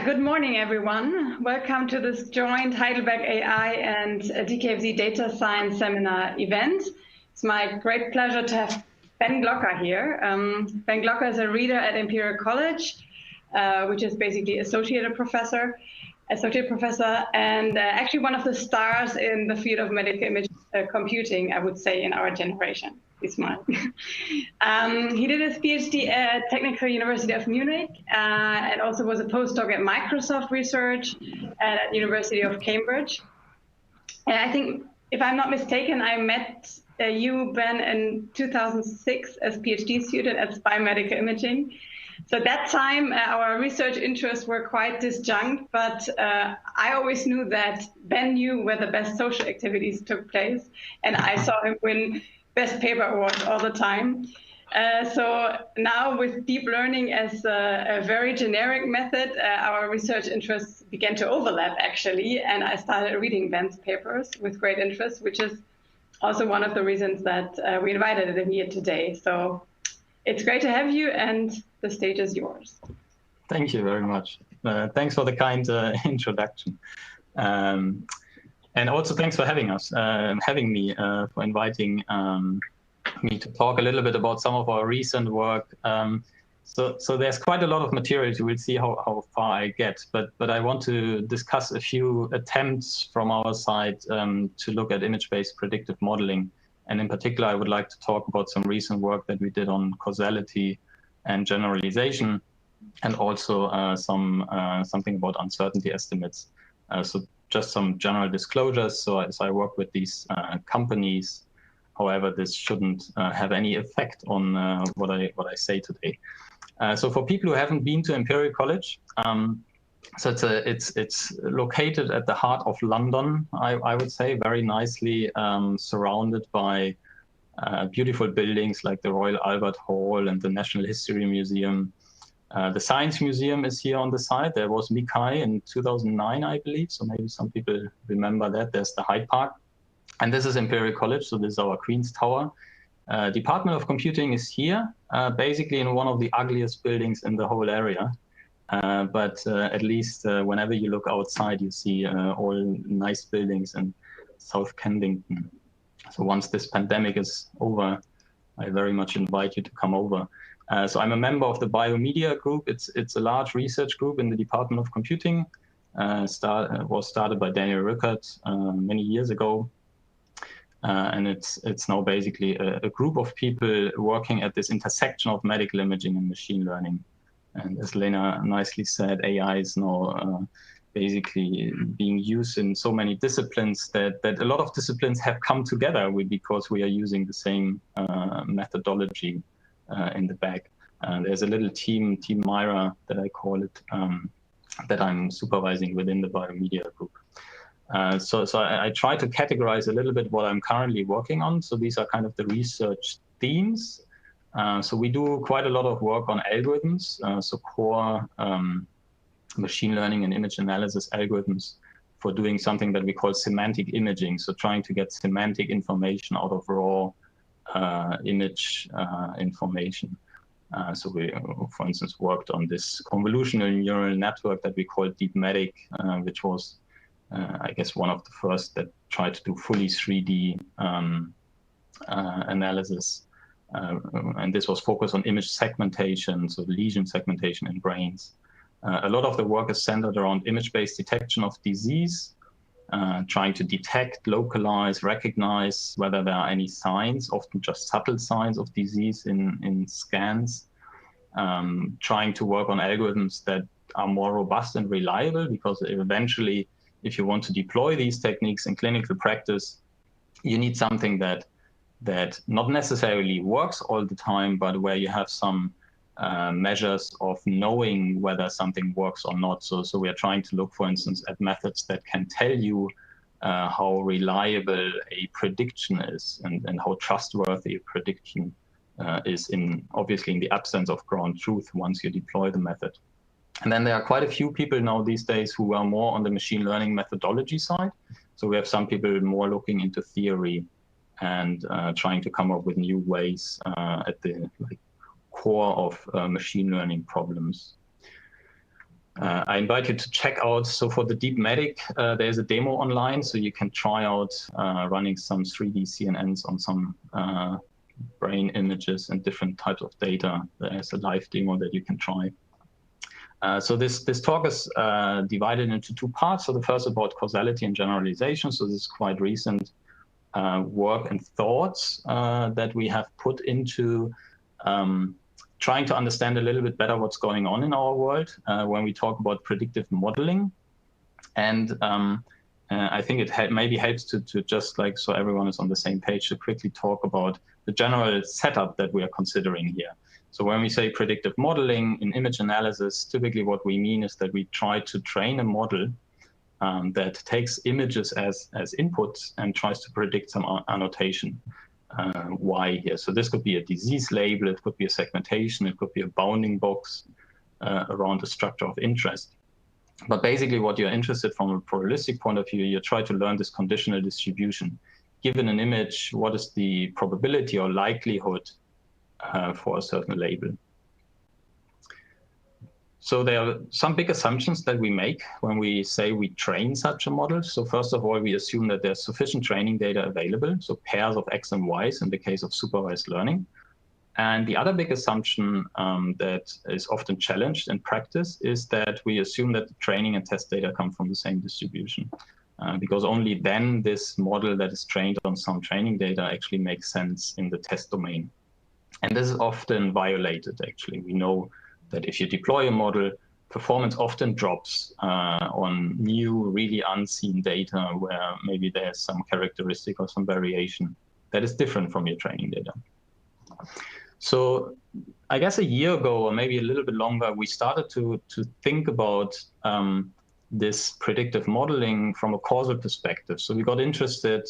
Yeah, good morning, everyone. Welcome to this joint Heidelberg AI and DKFZ Data Science Seminar event. It's my great pleasure to have Ben Glocker here. Ben Glocker is a reader at Imperial College, which is basically associate professor, and actually one of the stars in the field of medical image computing, I would say, in our generation. He's mine. He did his PhD at Technical University of Munich and also was a postdoc at Microsoft Research and at University of Cambridge. And I think, if I'm not mistaken, I met you, Ben, in 2006 as PhD student at Biomedical Imaging. So at that time, our research interests were quite disjunct, but I always knew that Ben knew where the best social activities took place, and I saw him win Best Paper Award all the time. So now with deep learning as a very generic method, our research interests began to overlap, actually, and I started reading Ben's papers with great interest, which is also one of the reasons that we invited him here today. So it's great to have you, and the stage is yours. Thank you very much. Thanks for the kind introduction. And also thanks for having me, for inviting me to talk a little bit about some of our recent work. So there's quite a lot of material, so we'll see how far I get, but I want to discuss a few attempts from our side to look at image-based predictive modeling. And in particular, I would like to talk about some recent work that we did on causality and generalization, and also something about uncertainty estimates. So just some general disclosures. So as I work with these companies, however, this shouldn't have any effect on what I say today. So for people who haven't been to Imperial College, so it's located at the heart of London, I would say, very nicely surrounded by beautiful buildings like the Royal Albert Hall and the National History Museum. The Science Museum is here on the side. There was MICAI in 2009, I believe, so maybe some people remember that. There's the Hyde Park. And this is Imperial College, so this is our Queen's Tower. Department of Computing is here, basically in one of the ugliest buildings in the whole area. But at least whenever you look outside, you see all nice buildings in South Kensington. So once this pandemic is over, I very much invite you to come over. So I'm a member of the Biomedia group. It's a large research group in the Department of Computing. Was started by Daniel Rückert many years ago. And it's now basically a group of people working at this intersection of medical imaging and machine learning. And as Lena nicely said, AI is now basically being used in so many disciplines that a lot of disciplines have come together because we are using the same methodology in the back. There's a little team Myra, that I call it, that I'm supervising within the Biomedia group. So I try to categorize a little bit what I'm currently working on. So these are kind of the research themes. So we do quite a lot of work on algorithms, so core machine learning and image analysis algorithms for doing something that we call semantic imaging. So trying to get semantic information out of raw image information. So we, for instance, worked on this convolutional neural network that we call DeepMedic, which was, I guess, one of the first that tried to do fully 3D analysis. And this was focused on image segmentation, so lesion segmentation in brains. A lot of the work is centered around image-based detection of disease, trying to detect, localize, recognize whether there are any signs, often just subtle signs of disease in scans, trying to work on algorithms that are more robust and reliable, because eventually, if you want to deploy these techniques in clinical practice, you need something that not necessarily works all the time, but where you have some measures of knowing whether something works or not. So we are trying to look, for instance, at methods that can tell you how reliable a prediction is and how trustworthy a prediction is, obviously in the absence of ground truth once you deploy the method. And then there are quite a few people now these days who are more on the machine learning methodology side. So we have some people more looking into theory and trying to come up with new ways at the core of machine learning problems. I invite you to check out, so for the Deep Medic, there's a demo online, so you can try out running some 3D CNNs on some brain images and different types of data. There's a live demo that you can try. So this talk is divided into two parts. So the first about causality and generalization. So this is quite recent work and thoughts that we have put into trying to understand a little bit better what's going on in our world when we talk about predictive modeling. And I think it maybe helps to just like, so everyone is on the same page, to quickly talk about the general setup that we are considering here. So when we say predictive modeling in image analysis, typically what we mean is that we try to train a model that takes images as inputs and tries to predict some annotation. Why here? So this could be a disease label, it could be a segmentation, it could be a bounding box around the structure of interest. But basically what you're interested from a probabilistic point of view, you try to learn this conditional distribution. Given an image, what is the probability or likelihood for a certain label? So there are some big assumptions that we make when we say we train such a model. So first of all, we assume that there's sufficient training data available, so pairs of X and Ys in the case of supervised learning. And the other big assumption that is often challenged in practice is that we assume that the training and test data come from the same distribution, because only then this model that is trained on some training data actually makes sense in the test domain. And this is often violated, actually. We know that if you deploy a model, performance often drops on new, really unseen data where maybe there's some characteristic or some variation that is different from your training data. So I guess a year ago, or maybe a little bit longer, we started to think about this predictive modeling from a causal perspective. So we got interested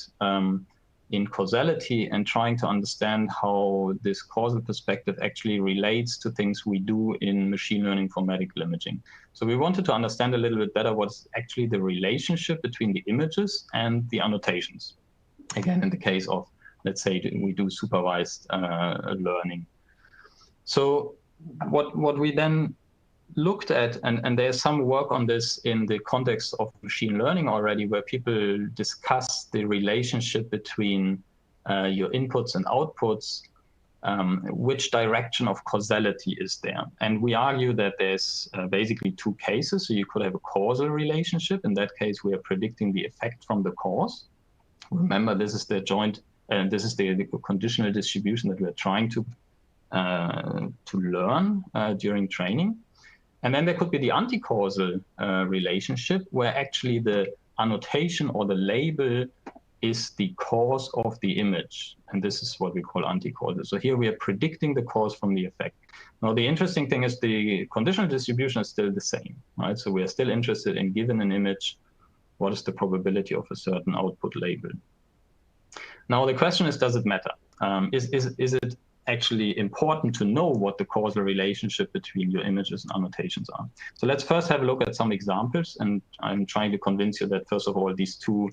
in causality and trying to understand how this causal perspective actually relates to things we do in machine learning for medical imaging. So we wanted to understand a little bit better what's actually the relationship between the images and the annotations. Again, in the case of, let's say, we do supervised learning. So what we then looked at, and there's some work on this in the context of machine learning already, where people discuss the relationship between your inputs and outputs, which direction of causality is there. And we argue that there's basically two cases. So you could have a causal relationship. In that case, we are predicting the effect from the cause. Remember, this is the this is the conditional distribution that we're trying to learn during training. And then there could be the anti-causal relationship, where actually the annotation or the label is the cause of the image. And this is what we call anti-causal. So here we are predicting the cause from the effect. Now, the interesting thing is the conditional distribution is still the same, right? So we are still interested in, given an image, what is the probability of a certain output label? Now, the question is, does it matter? Is it actually important to know what the causal relationship between your images and annotations are? So let's first have a look at some examples. And I'm trying to convince you that, first of all, these two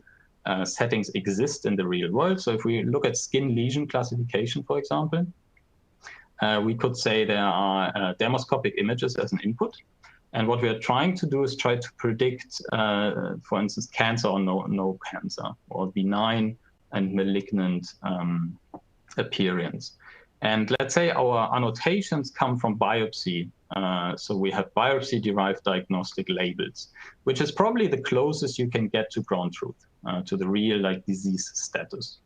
settings exist in the real world. So if we look at skin lesion classification, for example, we could say there are dermoscopic images as an input. And what we are trying to do is try to predict, for instance, cancer or no cancer, or benign and malignant appearance. And let's say our annotations come from biopsy. So we have biopsy-derived diagnostic labels, which is probably the closest you can get to ground truth, to the real disease status.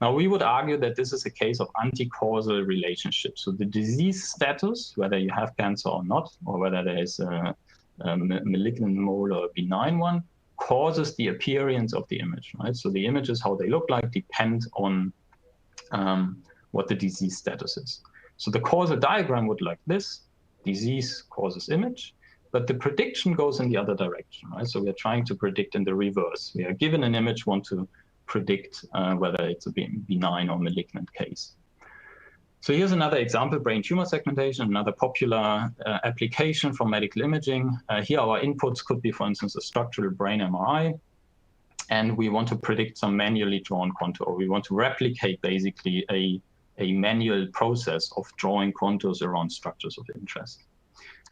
Now, we would argue that this is a case of anti-causal relationship. So the disease status, whether you have cancer or not, or whether there is a malignant mole or a benign one, causes the appearance of the image, right? So the images, how they look like, depend on what the disease status is. So the causal diagram would look like this: disease causes image, but the prediction goes in the other direction, right? So we're trying to predict in the reverse. We are given an image, want to predict whether it's a benign or malignant case. So here's another example: brain tumor segmentation, another popular application for medical imaging. Here our inputs could be, for instance, a structural brain MRI, and we want to predict some manually drawn contour. We want to replicate basically a manual process of drawing contours around structures of interest.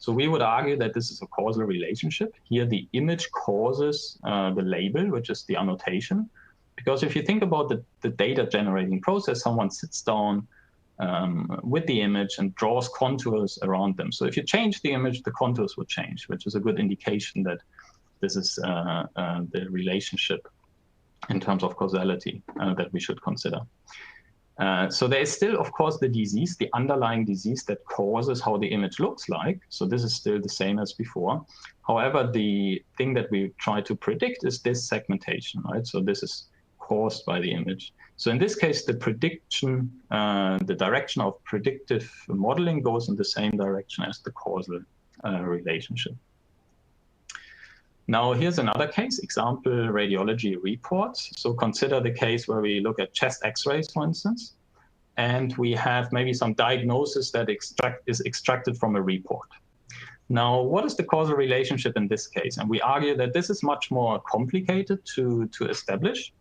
So we would argue that this is a causal relationship. Here, the image causes the label, which is the annotation. Because if you think about the data generating process, someone sits down with the image and draws contours around them. So if you change the image, the contours will change, which is a good indication that this is the relationship in terms of causality that we should consider. So there is still, of course, the disease, the underlying disease that causes how the image looks like. So this is still the same as before. However, the thing that we try to predict is this segmentation, right? So this is caused by the image. So in this case, the prediction, the direction of predictive modeling goes in the same direction as the causal relationship. Now, here's another case, example, radiology reports. So consider the case where we look at chest x-rays, for instance, and we have maybe some diagnosis that is extracted from a report. Now, what is the causal relationship in this case? And we argue that this is much more complicated to establish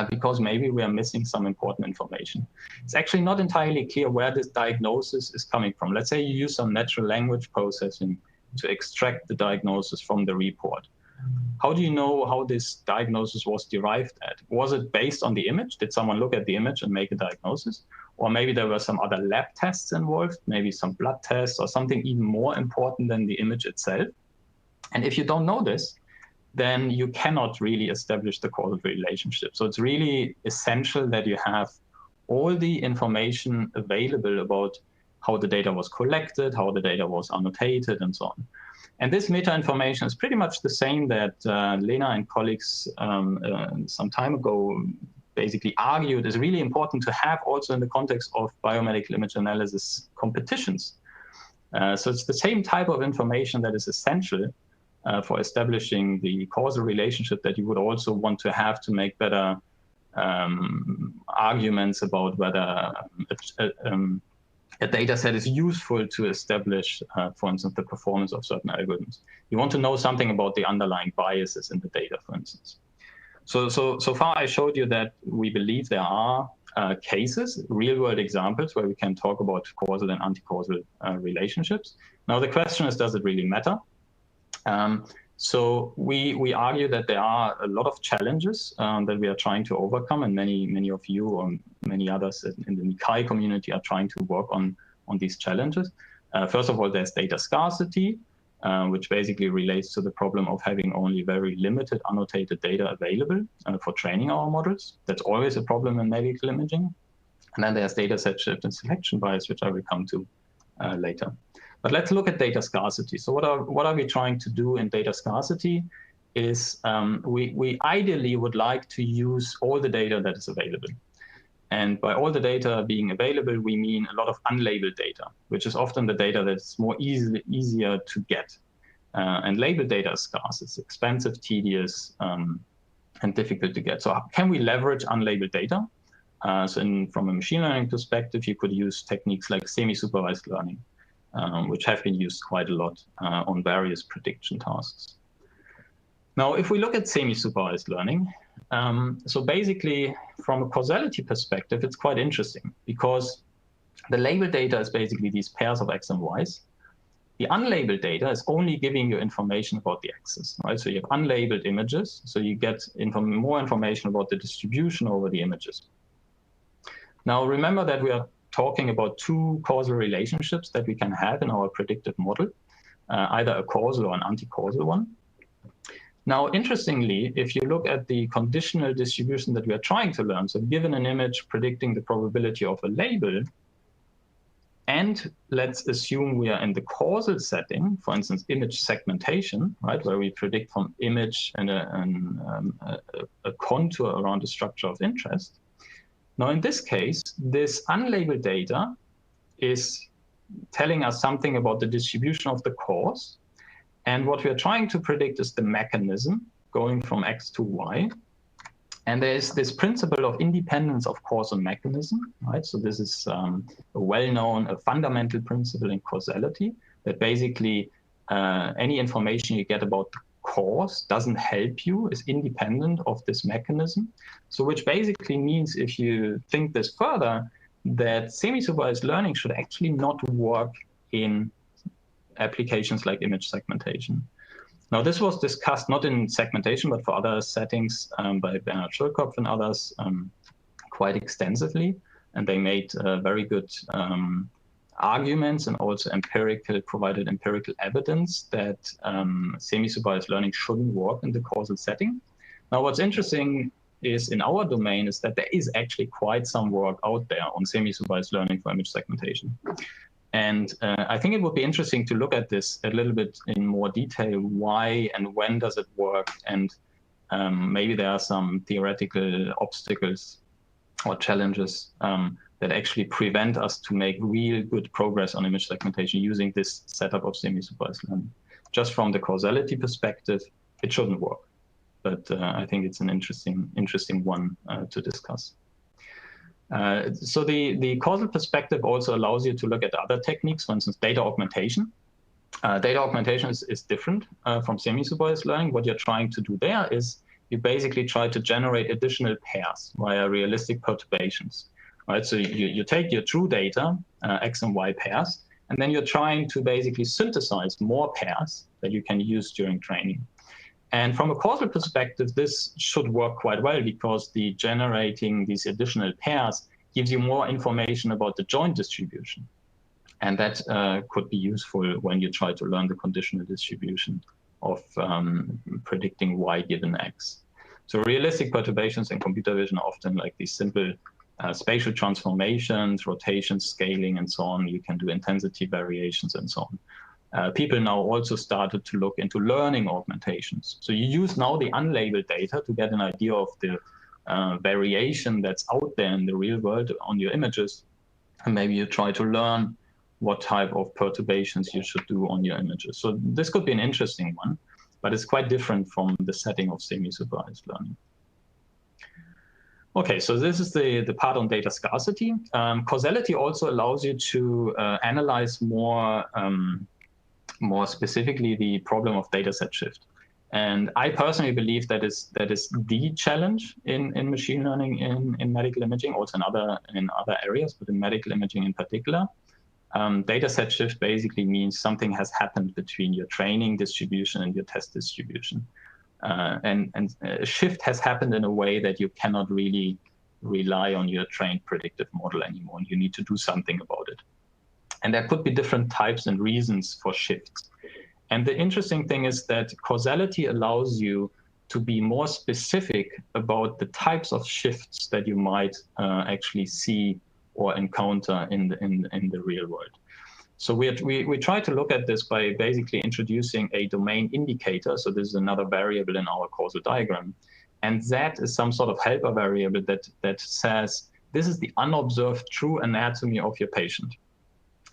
because maybe we are missing some important information. It's actually not entirely clear where this diagnosis is coming from. Let's say you use some natural language processing to extract the diagnosis from the report. How do you know how this diagnosis was derived at? Was it based on the image? Did someone look at the image and make a diagnosis? Or maybe there were some other lab tests involved, maybe some blood tests or something even more important than the image itself. And if you don't know this, then you cannot really establish the causal relationship. So it's really essential that you have all the information available about how the data was collected, how the data was annotated, and so on. And this meta-information is pretty much the same that Lena and colleagues some time ago basically argued is really important to have also in the context of biomedical image analysis competitions. So it's the same type of information that is essential for establishing the causal relationship that you would also want to have to make better arguments about whether a data set is useful to establish, for instance, the performance of certain algorithms. You want to know something about the underlying biases in the data, for instance. So far I showed you that we believe there are cases, real-world examples, where we can talk about causal and anti-causal relationships. Now the question is, does it really matter? So we argue that there are a lot of challenges that we are trying to overcome, and many of you or many others in the Nikai community are trying to work on these challenges. First of all, there's data scarcity, which basically relates to the problem of having only very limited annotated data available for training our models. That's always a problem in medical imaging. And then there's dataset shift and selection bias, which I will come to later. But let's look at data scarcity. So what are we trying to do in data scarcity is we ideally would like to use all the data that is available. And by all the data being available, we mean a lot of unlabeled data, which is often the data that's more easier to get. And labeled data is scarce. It's expensive, tedious, and difficult to get. So can we leverage unlabeled data? From a machine learning perspective, you could use techniques like semi-supervised learning, which have been used quite a lot on various prediction tasks. Now, if we look at semi-supervised learning, so basically from a causality perspective, it's quite interesting because the labeled data is basically these pairs of X and Ys. The unlabeled data is only giving you information about the axis, right? So you have unlabeled images, so you get more information about the distribution over the images. Now, remember that we are talking about two causal relationships that we can have in our predictive model, either a causal or an anti-causal one. Now, interestingly, if you look at the conditional distribution that we are trying to learn, so given an image predicting the probability of a label, and let's assume we are in the causal setting, for instance, image segmentation, right, where we predict from image and a contour around a structure of interest. Now, in this case, this unlabeled data is telling us something about the distribution of the cause. And what we are trying to predict is the mechanism going from X to Y. And there is this principle of independence of cause and mechanism, right? So this is a well-known, a fundamental principle in causality that basically any information you get about the cause doesn't help you, is independent of this mechanism. So which basically means, if you think this further, that semi-supervised learning should actually not work in applications like image segmentation. Now, this was discussed not in segmentation, but for other settings by Bernhard Schulkopf and others quite extensively. And they made very good arguments and also provided empirical evidence that semi-supervised learning shouldn't work in the causal setting. Now, what's interesting is in our domain is that there is actually quite some work out there on semi-supervised learning for image segmentation. And I think it would be interesting to look at this a little bit in more detail. Why and when does it work? And maybe there are some theoretical obstacles or challenges that actually prevent us to make real good progress on image segmentation using this setup of semi-supervised learning. Just from the causality perspective, it shouldn't work. But I think it's an interesting one to discuss. So the causal perspective also allows you to look at other techniques, for instance, data augmentation. Data augmentation is different from semi-supervised learning. What you're trying to do there is you basically try to generate additional pairs via realistic perturbations. Right? So you take your true data, X and Y pairs, and then you're trying to basically synthesize more pairs that you can use during training. And from a causal perspective, this should work quite well because the generating these additional pairs gives you more information about the joint distribution. And that could be useful when you try to learn the conditional distribution of predicting Y given X. So realistic perturbations in computer vision are often like these simple spatial transformations, rotations, scaling, and so on. You can do intensity variations and so on. People now also started to look into learning augmentations. So you use now the unlabeled data to get an idea of the variation that's out there in the real world on your images. And maybe you try to learn what type of perturbations you should do on your images. So this could be an interesting one, but it's quite different from the setting of semi-supervised learning. Okay, so this is the part on data scarcity. Causality also allows you to analyze more specifically the problem of dataset shift. And I personally believe that is the challenge in machine learning in medical imaging, also in other areas, but in medical imaging in particular. Dataset shift basically means something has happened between your training distribution and your test distribution. And a shift has happened in a way that you cannot really rely on your trained predictive model anymore, and you need to do something about it. And there could be different types and reasons for shifts. And the interesting thing is that causality allows you to be more specific about the types of shifts that you might actually see or encounter in the real world. So we try to look at this by basically introducing a domain indicator. So this is another variable in our causal diagram. And that is some sort of helper variable that says, this is the unobserved true anatomy of your patient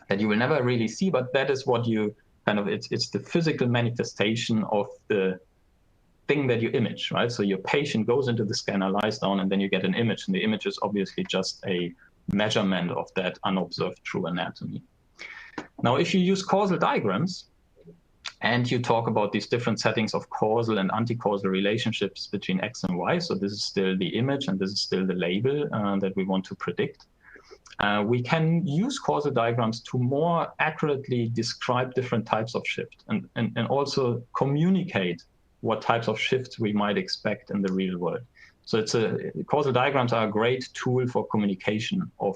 that you will never really see, but that is what you it's the physical manifestation of the thing that you image, right? So your patient goes into the scanner, lies down, and then you get an image, and the image is obviously just a measurement of that unobserved true anatomy. Now, if you use causal diagrams and you talk about these different settings of causal and anti-causal relationships between X and Y, so this is still the image and this is still the label that we want to predict, we can use causal diagrams to more accurately describe different types of shift and also communicate what types of shifts we might expect in the real world. So causal diagrams are a great tool for communication of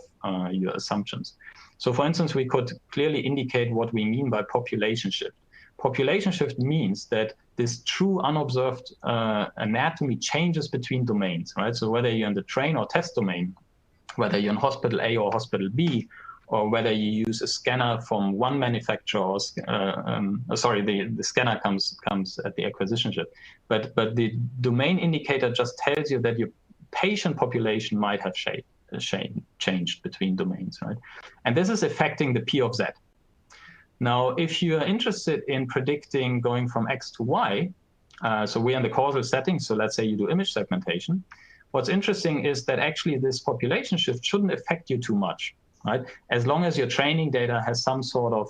your assumptions. So for instance, we could clearly indicate what we mean by population shift. Population shift means that this true unobserved anatomy changes between domains, right? So whether you're in the train or test domain, whether you're in hospital A or hospital B, or whether you use a scanner from one manufacturer, or the scanner comes at the acquisition chip. But the domain indicator just tells you that your patient population might have changed between domains, right? And this is affecting the P of Z. Now, if you are interested in predicting going from X to Y, so we're in the causal setting, so let's say you do image segmentation, what's interesting is that actually this population shift shouldn't affect you too much, right? As long as your training data has some sort of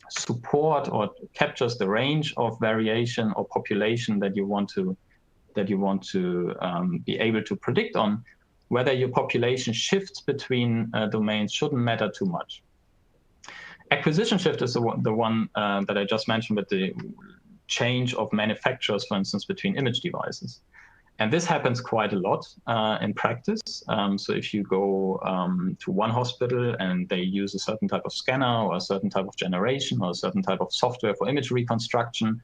support or captures the range of variation or population that you want to be able to predict on, whether your population shifts between domains shouldn't matter too much. Acquisition shift is the one that I just mentioned with the change of manufacturers, for instance, between image devices. And this happens quite a lot in practice. So if you go to one hospital and they use a certain type of scanner or a certain type of generation or a certain type of software for image reconstruction,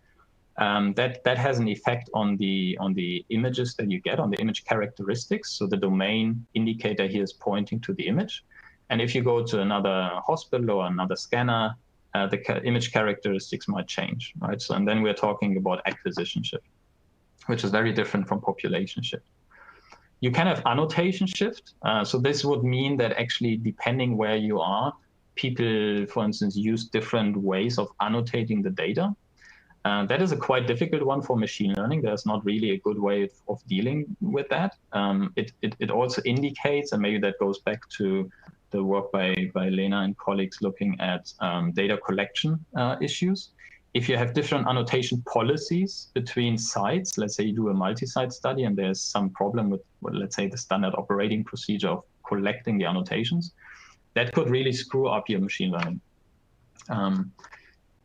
that has an effect on the images that you get, on the image characteristics. So the domain indicator here is pointing to the image. And if you go to another hospital or another scanner, the image characteristics might change, right? So, and then we're talking about acquisition shift, which is very different from population shift. You can have annotation shift. So this would mean that actually, depending where you are, people, for instance, use different ways of annotating the data. That is a quite difficult one for machine learning. There's not really a good way of dealing with that. It also indicates, and maybe that goes back to the work by Lena and colleagues looking at data collection issues. If you have different annotation policies between sites, let's say you do a multi-site study and there's some problem with, well, let's say, the standard operating procedure of collecting the annotations, that could really screw up your machine learning.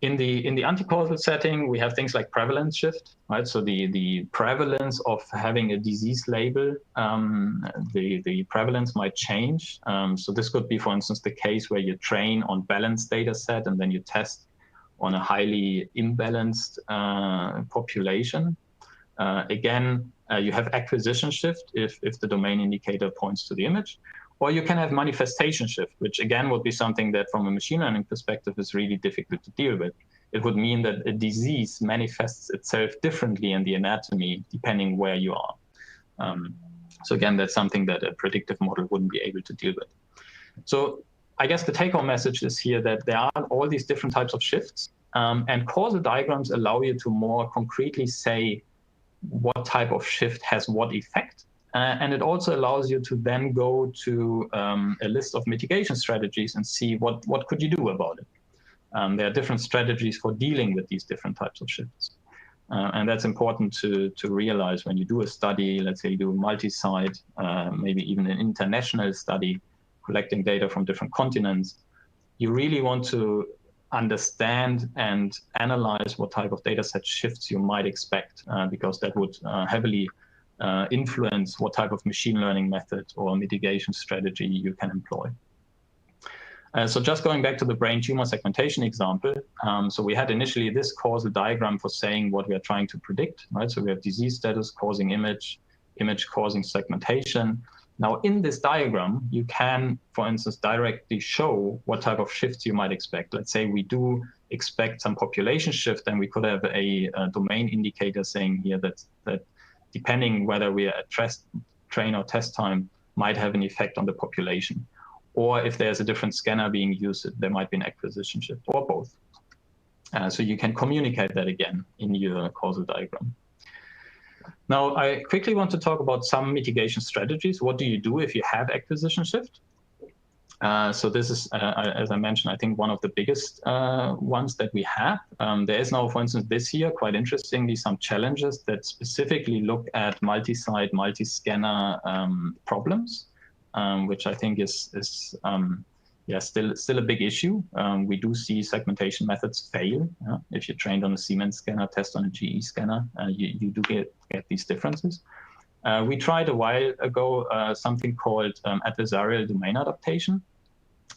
In the anti-causal setting, we have things like prevalence shift, right? So the prevalence of having a disease label, the prevalence might change. So this could be, for instance, the case where you train on balanced data set and then you test on a highly imbalanced population. Again, you have acquisition shift if the domain indicator points to the image. Or you can have manifestation shift, which again would be something that from a machine learning perspective is really difficult to deal with. It would mean that a disease manifests itself differently in the anatomy depending where you are. So again, that's something that a predictive model wouldn't be able to deal with. So I guess the take-home message is here that there are all these different types of shifts, and causal diagrams allow you to more concretely say what type of shift has what effect. And it also allows you to then go to a list of mitigation strategies and see what could you do about it. There are different strategies for dealing with these different types of shifts. And that's important to realize when you do a study. Let's say you do a multi-site, maybe even an international study, collecting data from different continents. You really want to understand and analyze what type of data set shifts you might expect, because that would heavily influence what type of machine learning method or mitigation strategy you can employ. So just going back to the brain tumor segmentation example, so we had initially this causal diagram for saying what we are trying to predict, right? So we have disease status causing image, image causing segmentation. Now in this diagram, you can, for instance, directly show what type of shifts you might expect. Let's say we do expect some population shift, and we could have a domain indicator saying here that depending whether we are at train or test time, might have an effect on the population. Or if there's a different scanner being used, there might be an acquisition shift, or both. So you can communicate that again in your causal diagram. Now, I quickly want to talk about some mitigation strategies. What do you do if you have acquisition shift? So this is, as I mentioned, I think one of the biggest ones that we have. There is now, for instance, this year, quite interestingly, some challenges that specifically look at multi-site, multi-scanner problems, which I think is still a big issue. We do see segmentation methods fail. If you're trained on a Siemens scanner, test on a GE scanner, you do get these differences. We tried a while ago something called adversarial domain adaptation,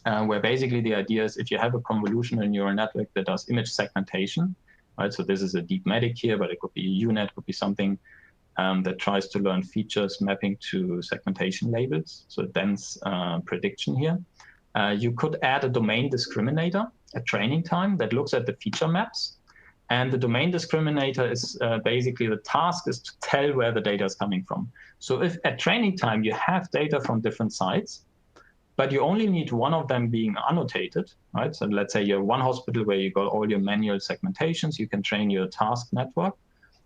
where basically the idea is if you have a convolutional neural network that does image segmentation, right? So this is a deep medic here, but it could be a UNet, could be something that tries to learn features mapping to segmentation labels, so dense prediction here. You could add a domain discriminator at training time that looks at the feature maps. And the domain discriminator is basically the task is to tell where the data is coming from. So if at training time you have data from different sites, but you only need one of them being annotated, right? So let's say you have one hospital where you got all your manual segmentations, you can train your task network.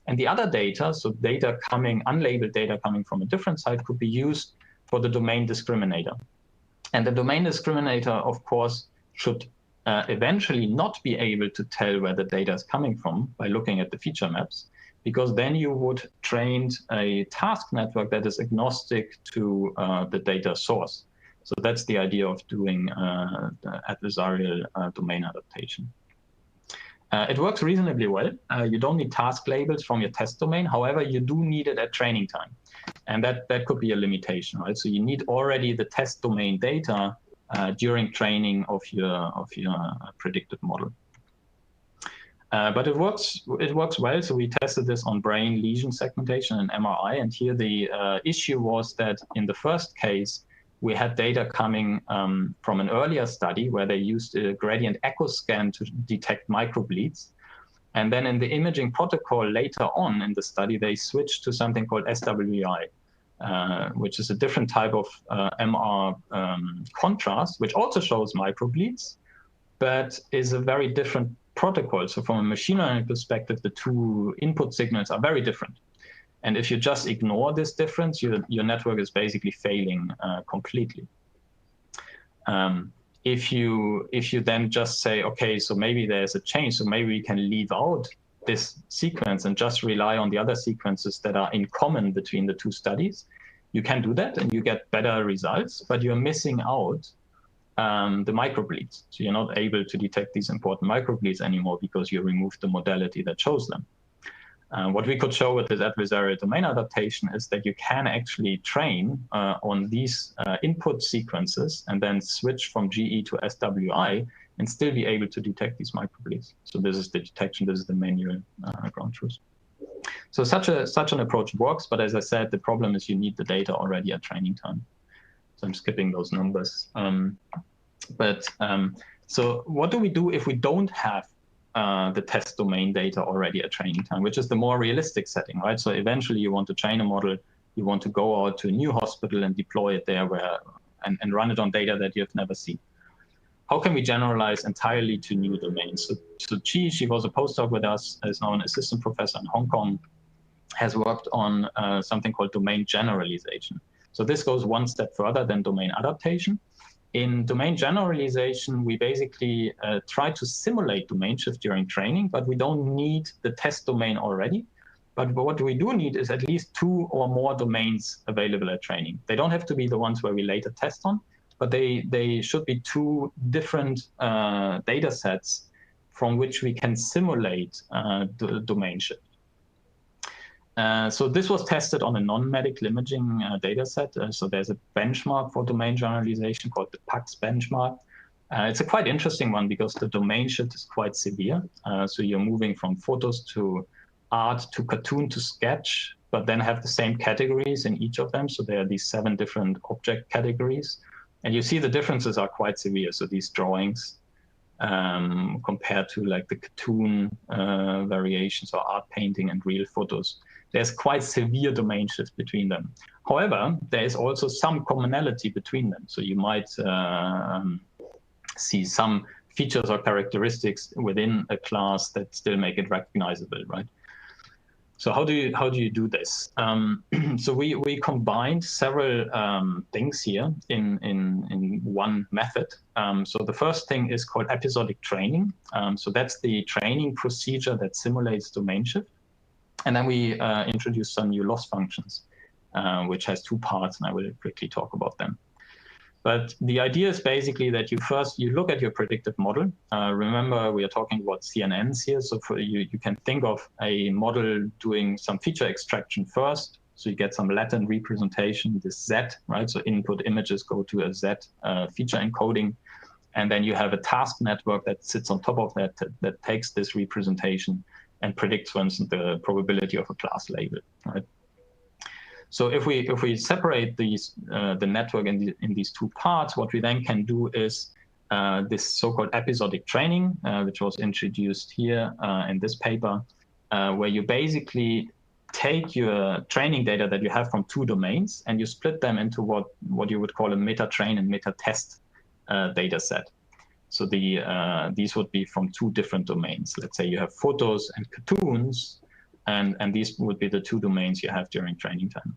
And the other data, so data coming, unlabeled data coming from a different site, could be used for the domain discriminator. And the domain discriminator, of course, should eventually not be able to tell where the data is coming from by looking at the feature maps, because then you would train a task network that is agnostic to the data source. So that's the idea of doing the adversarial domain adaptation. It works reasonably well. You don't need task labels from your test domain. However, you do need it at training time. And that could be a limitation, right? So you need already the test domain data during training of your predictive model. But it works well. So we tested this on brain lesion segmentation and MRI. And here the issue was that in the first case, we had data coming from an earlier study where they used a gradient echo scan to detect microbleeds. And then in the imaging protocol later on in the study, they switched to something called SWI, which is a different type of MR contrast, which also shows microbleeds, but is a very different protocol. So from a machine learning perspective, the two input signals are very different. And if you just ignore this difference, your network is basically failing completely. If you then just say, okay, so maybe there's a change, so maybe we can leave out this sequence and just rely on the other sequences that are in common between the two studies, you can do that and you get better results, but you're missing out the microbleeds. So you're not able to detect these important microbleeds anymore because you removed the modality that shows them. What we could show with this adversarial domain adaptation is that you can actually train on these input sequences and then switch from GE to SWI and still be able to detect these microbleeds. So this is the detection, this is the manual ground truth. So such an approach works, but as I said, the problem is you need the data already at training time. So I'm skipping those numbers. So what do we do if we don't have the test domain data already at training time, which is the more realistic setting, right? So eventually you want to train a model, you want to go out to a new hospital and deploy it there and run it on data that you've never seen. How can we generalize entirely to new domains? So she was a postdoc with us, is now an assistant professor in Hong Kong, has worked on something called domain generalization. So this goes one step further than domain adaptation. In domain generalization, we basically try to simulate domain shift during training, but we don't need the test domain already. But what we do need is at least 2 or more domains available at training. They don't have to be the ones where we later test on, but they should be 2 different data sets from which we can simulate the domain shift. So this was tested on a non-medical imaging data set. So there's a benchmark for domain generalization called the PAX benchmark. It's a quite interesting one because the domain shift is quite severe. So you're moving from photos to art to cartoon to sketch, but then have the same categories in each of them. So there are these 7 different object categories. And you see the differences are quite severe. So these drawings compared to like the cartoon variations or art painting and real photos. There's quite severe domain shift between them. However, there is also some commonality between them. So you might see some features or characteristics within a class that still make it recognizable, right? So how do you do this? So we combined several things here in one method. So the first thing is called episodic training. So that's the training procedure that simulates domain shift. And then we introduced some new loss functions, which has 2 parts, and I will quickly talk about them. But the idea is basically that you look at your predictive model. Remember, we are talking about CNNs here. So you can think of a model doing some feature extraction first. So you get some Latin representation, this Z, right? So input images go to a Z feature encoding. And then you have a task network that sits on top of that takes this representation and predicts, for instance, the probability of a class label, right? So if we separate these the network in these 2 parts, what we then can do is this so-called episodic training, which was introduced here in this paper, where you basically take your training data that you have from 2 domains and you split them into what you would call a meta-train and meta-test data set. So these would be from 2 different domains. Let's say you have photos and cartoons, and these would be the 2 domains you have during training time.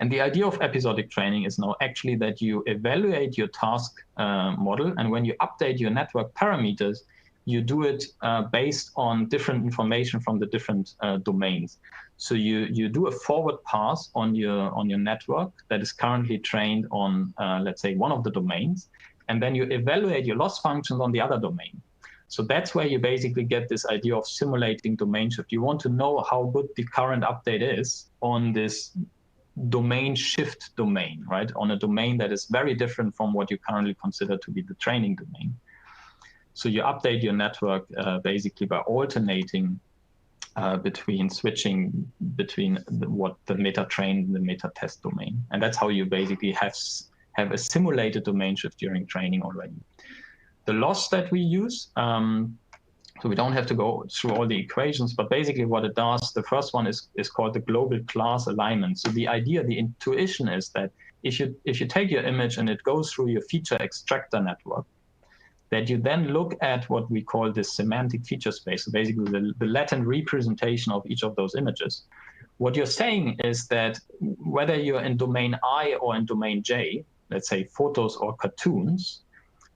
And the idea of episodic training is now actually that you evaluate your task model, and when you update your network parameters, you do it based on different information from the different domains. So you do a forward pass on your network that is currently trained on, let's say, one of the domains, and then you evaluate your loss functions on the other domain. So that's where you basically get this idea of simulating domain shift. You want to know how good the current update is on this domain shift domain, right? On a domain that is very different from what you currently consider to be the training domain. So you update your network basically by alternating switching between what the meta-trained and the meta-test domain. And that's how you basically have a simulated domain shift during training already. The loss that we use, so we don't have to go through all the equations, but basically what it does, the first one is called the global class alignment. So the idea, the intuition is that if you take your image and it goes through your feature extractor network, that you then look at what we call the semantic feature space, so basically the latent representation of each of those images. What you're saying is that whether you're in domain I or in domain J, let's say photos or cartoons,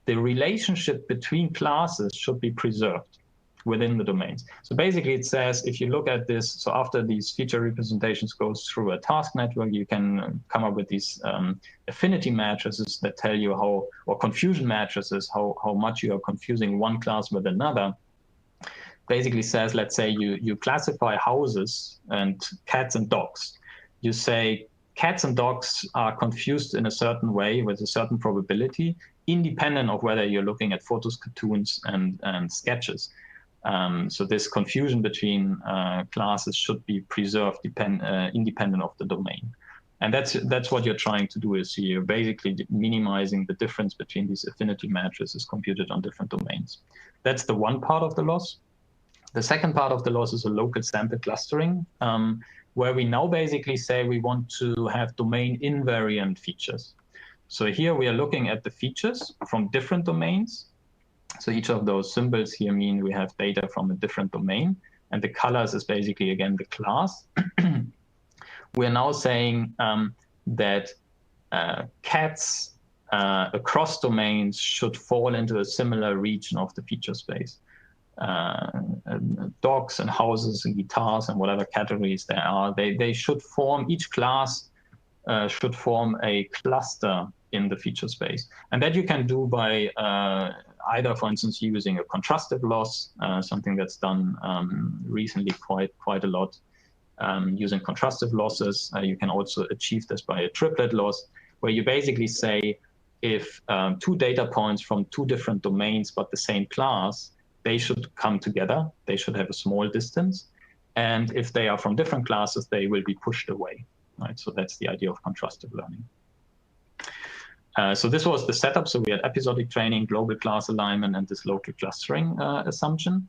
the relationship between classes should be preserved within the domains. So basically it says, if you look at this, so after these feature representations goes through a task network, you can come up with these affinity matrices that tell you how, or confusion matrices, how much you are confusing one class with another. Basically says, let's say you classify houses and cats and dogs. You say cats and dogs are confused in a certain way with a certain probability, independent of whether you're looking at photos, cartoons, and sketches. So this confusion between classes should be preserved independent of the domain. And that's what you're trying to do, is you're basically minimizing the difference between these affinity matrices computed on different domains. That's the one part of the loss. The second part of the loss is a local sample clustering, where we now basically say we want to have domain invariant features. So here we are looking at the features from different domains. So each of those symbols here mean we have data from a different domain, and the colors is basically, again, the class. We're now saying that cats across domains should fall into a similar region of the feature space. Dogs and houses and guitars and whatever categories there are, they should form, each class should form a cluster in the feature space. And that you can do by either, for instance, using a contrastive loss, something that's done recently quite a lot. Using contrastive losses, you can also achieve this by a triplet loss, where you basically say if two data points from two different domains but the same class, they should come together. They should have a small distance. And if they are from different classes, they will be pushed away. Right? So that's the idea of contrastive learning. So this was the setup. So we had episodic training, global class alignment, and this local clustering assumption.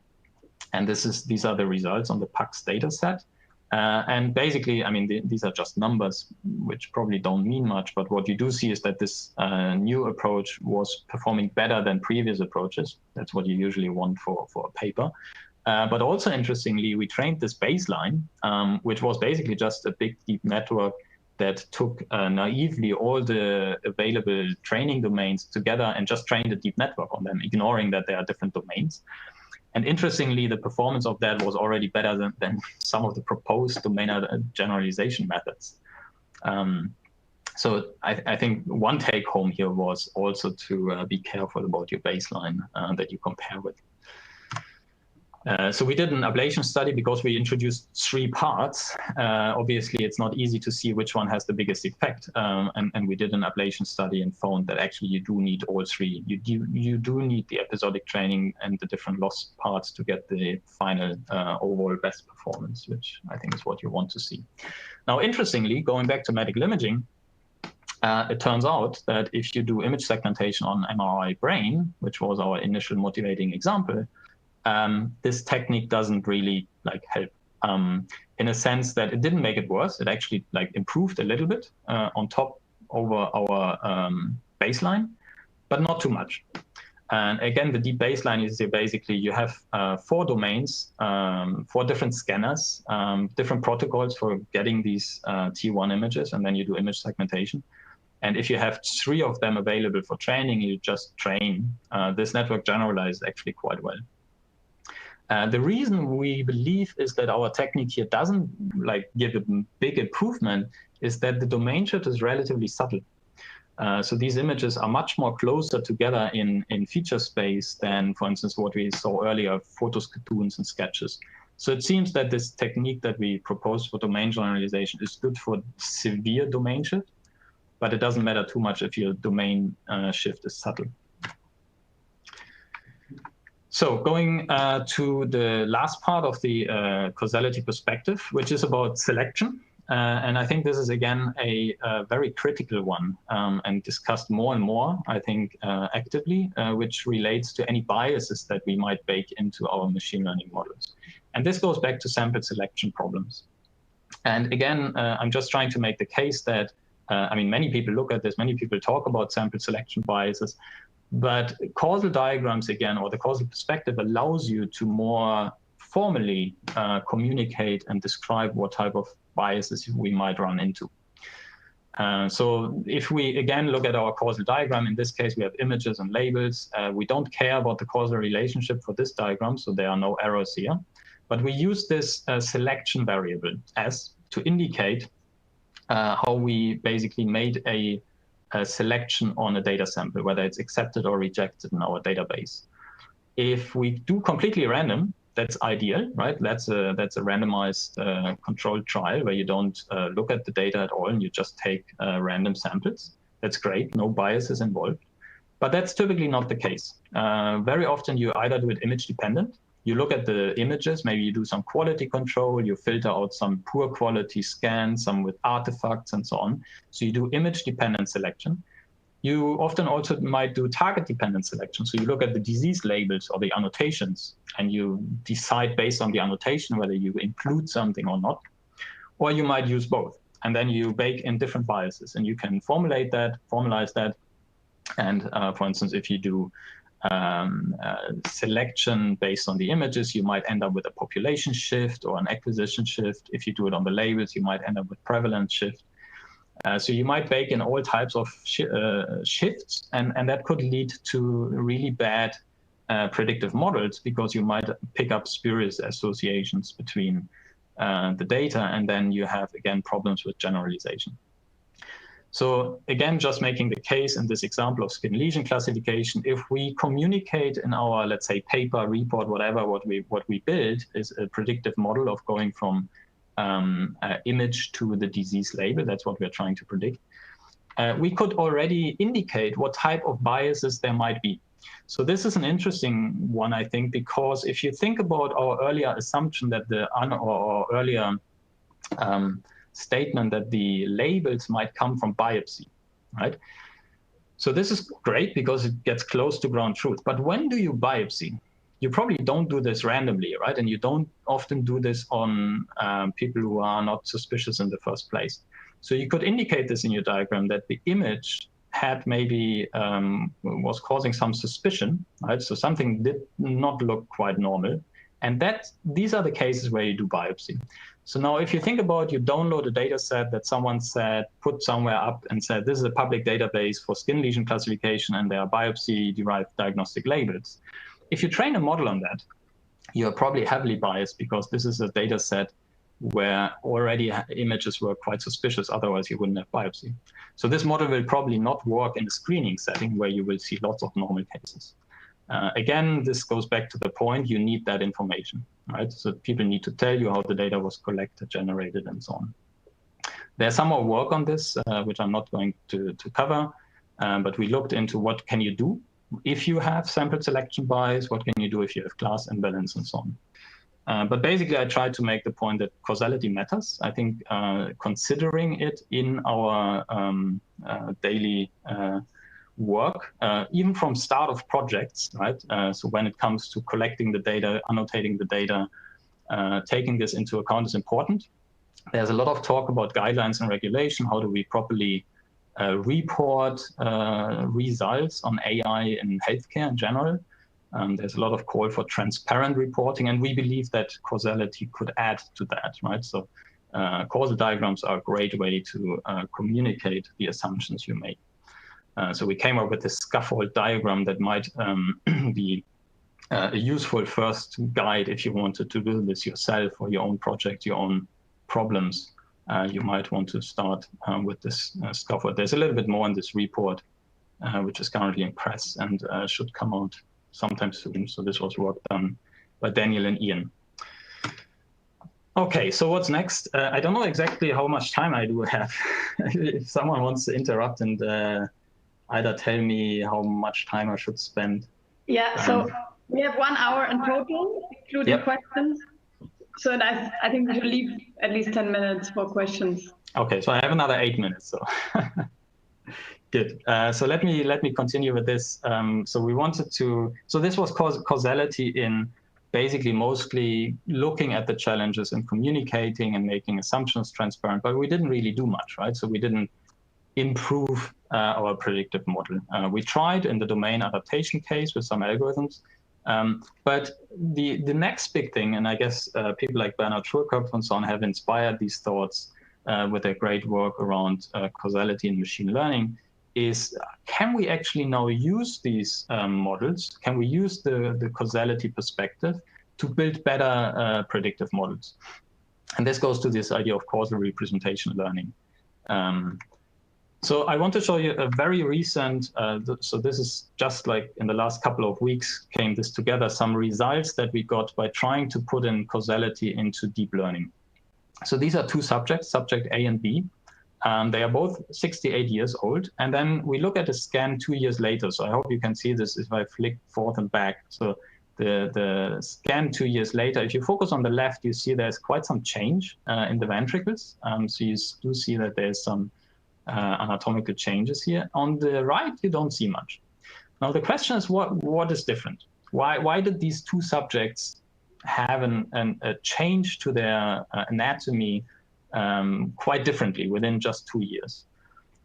And these are the results on the PAX data set. And basically, I mean, these are just numbers, which probably don't mean much. But what you do see is that this new approach was performing better than previous approaches. That's what you usually want for a paper. But also, interestingly, we trained this baseline, which was basically just a big, deep network that took naively all the available training domains together and just trained a deep network on them, ignoring that there are different domains. And interestingly, the performance of that was already better than some of the proposed domain generalization methods. So I think one take home here was also to be careful about your baseline that you compare with. So we did an ablation study because we introduced 3 parts. Obviously, it's not easy to see which one has the biggest effect. And we did an ablation study and found that actually you do need all 3. You do need the episodic training and the different loss parts to get the final overall best performance, which I think is what you want to see. Now, interestingly, going back to medical imaging, it turns out that if you do image segmentation on MRI brain, which was our initial motivating example, this technique doesn't really help in a sense that it didn't make it worse. It actually improved a little bit on top over our baseline, but not too much. And again, the deep baseline is basically you have 4 domains, 4 different scanners, different protocols for getting these T1 images, and then you do image segmentation. And if you have 3 of them available for training, you just train. This network generalized actually quite well. The reason we believe is that our technique here doesn't give a big improvement is that the domain shift is relatively subtle. So these images are much more closer together in feature space than, for instance, what we saw earlier, photos, cartoons, and sketches. So it seems that this technique that we propose for domain generalization is good for severe domain shift, but it doesn't matter too much if your domain shift is subtle. So going to the last part of the causality perspective, which is about selection. And I think this is, again, a very critical one and discussed more and more, I think, actively, which relates to any biases that we might bake into our machine learning models. And this goes back to sample selection problems. And again, I'm just trying to make the case that, I mean, many people look at this, many people talk about sample selection biases, but causal diagrams, again, or the causal perspective allows you to more formally communicate and describe what type of biases we might run into. So if we, again, look at our causal diagram, in this case, we have images and labels. We don't care about the causal relationship for this diagram, so there are no errors here. But we use this selection variable S to indicate how we basically made a selection on a data sample, whether it's accepted or rejected in our database. If we do completely random, that's ideal, right? That's a randomized controlled trial where you don't look at the data at all and you just take random samples. That's great, no biases involved. But that's typically not the case. Very often you either do it image dependent. You look at the images, maybe you do some quality control, you filter out some poor quality scans, some with artifacts and so on. So you do image dependent selection. You often also might do target dependent selection. So you look at the disease labels or the annotations, and you decide based on the annotation whether you include something or not. Or you might use both. And then you bake in different biases, and you can formalize that. And for instance, if you do selection based on the images, you might end up with a population shift or an acquisition shift. If you do it on the labels, you might end up with prevalence shift. So you might bake in all types of shifts, and that could lead to really bad predictive models, because you might pick up spurious associations between the data, and then you have, again, problems with generalization. So again, just making the case in this example of skin lesion classification, if we communicate in our, let's say, paper, report, whatever, what we build is a predictive model of going from image to the disease label. That's what we're trying to predict. We could already indicate what type of biases there might be. So this is an interesting one, I think, because if you think about our earlier assumption that or earlier statement that the labels might come from biopsy, right? So this is great because it gets close to ground truth. But when do you biopsy? You probably don't do this randomly, right? And you don't often do this on people who are not suspicious in the first place. So you could indicate this in your diagram that the image had maybe was causing some suspicion, right? So something did not look quite normal. And these are the cases where you do biopsy. So now if you think about, you download a data set that someone said, put somewhere up and said, this is a public database for skin lesion classification and there are biopsy-derived diagnostic labels. If you train a model on that, you're probably heavily biased because this is a data set where already images were quite suspicious, otherwise you wouldn't have biopsy. So this model will probably not work in a screening setting where you will see lots of normal cases. Again, this goes back to the point, you need that information, right? So people need to tell you how the data was collected, generated, and so on. There's some more work on this, which I'm not going to cover, but we looked into what can you do if you have sample selection bias, what can you do if you have class imbalance, and so on. But basically, I tried to make the point that causality matters. I think considering it in our daily work, even from start of projects, right? So when it comes to collecting the data, annotating the data, taking this into account is important. There's a lot of talk about guidelines and regulation. How do we properly report results on AI in healthcare in general? There's a lot of call for transparent reporting, and we believe that causality could add to that, right? So causal diagrams are a great way to communicate the assumptions you make. So we came up with this scaffold diagram that might be a useful first guide if you wanted to build this yourself for your own project, your own problems. You might want to start with this scaffold. There's a little bit more in this report, which is currently in press and should come out sometime soon. So this was work done by Daniel and Ian. Okay, so what's next? I don't know exactly how much time I do have. If someone wants to interrupt and either tell me how much time I should spend. Yeah, so we have 1 hour in total, including questions. So I think we should leave at least 10 minutes for questions. Okay, so I have another 8 minutes. So good. So let me continue with this. So we wanted to. So this was causality in basically mostly looking at the challenges and communicating and making assumptions transparent, but we didn't really do much, right? So we didn't improve our predictive model. We tried in the domain adaptation case with some algorithms. But the next big thing, and I guess people like Bernard Schurkopf and so on have inspired these thoughts with their great work around causality and machine learning, is can we actually now use these models? Can we use the causality perspective to build better predictive models? And this goes to this idea of causal representation learning. So I want to show you a very recent, so this is just like in the last couple of weeks came this together, some results that we got by trying to put in causality into deep learning. So these are two subjects, subject A and B. They are both 68 years old. And then we look at a scan 2 years later. So I hope you can see this if I flick forth and back. So the scan 2 years later, if you focus on the left, you see there's quite some change in the ventricles. So you do see that there's some anatomical changes here. On the right, you don't see much. Now the question is, what is different? Why did these two subjects have a change to their anatomy quite differently within just 2 years?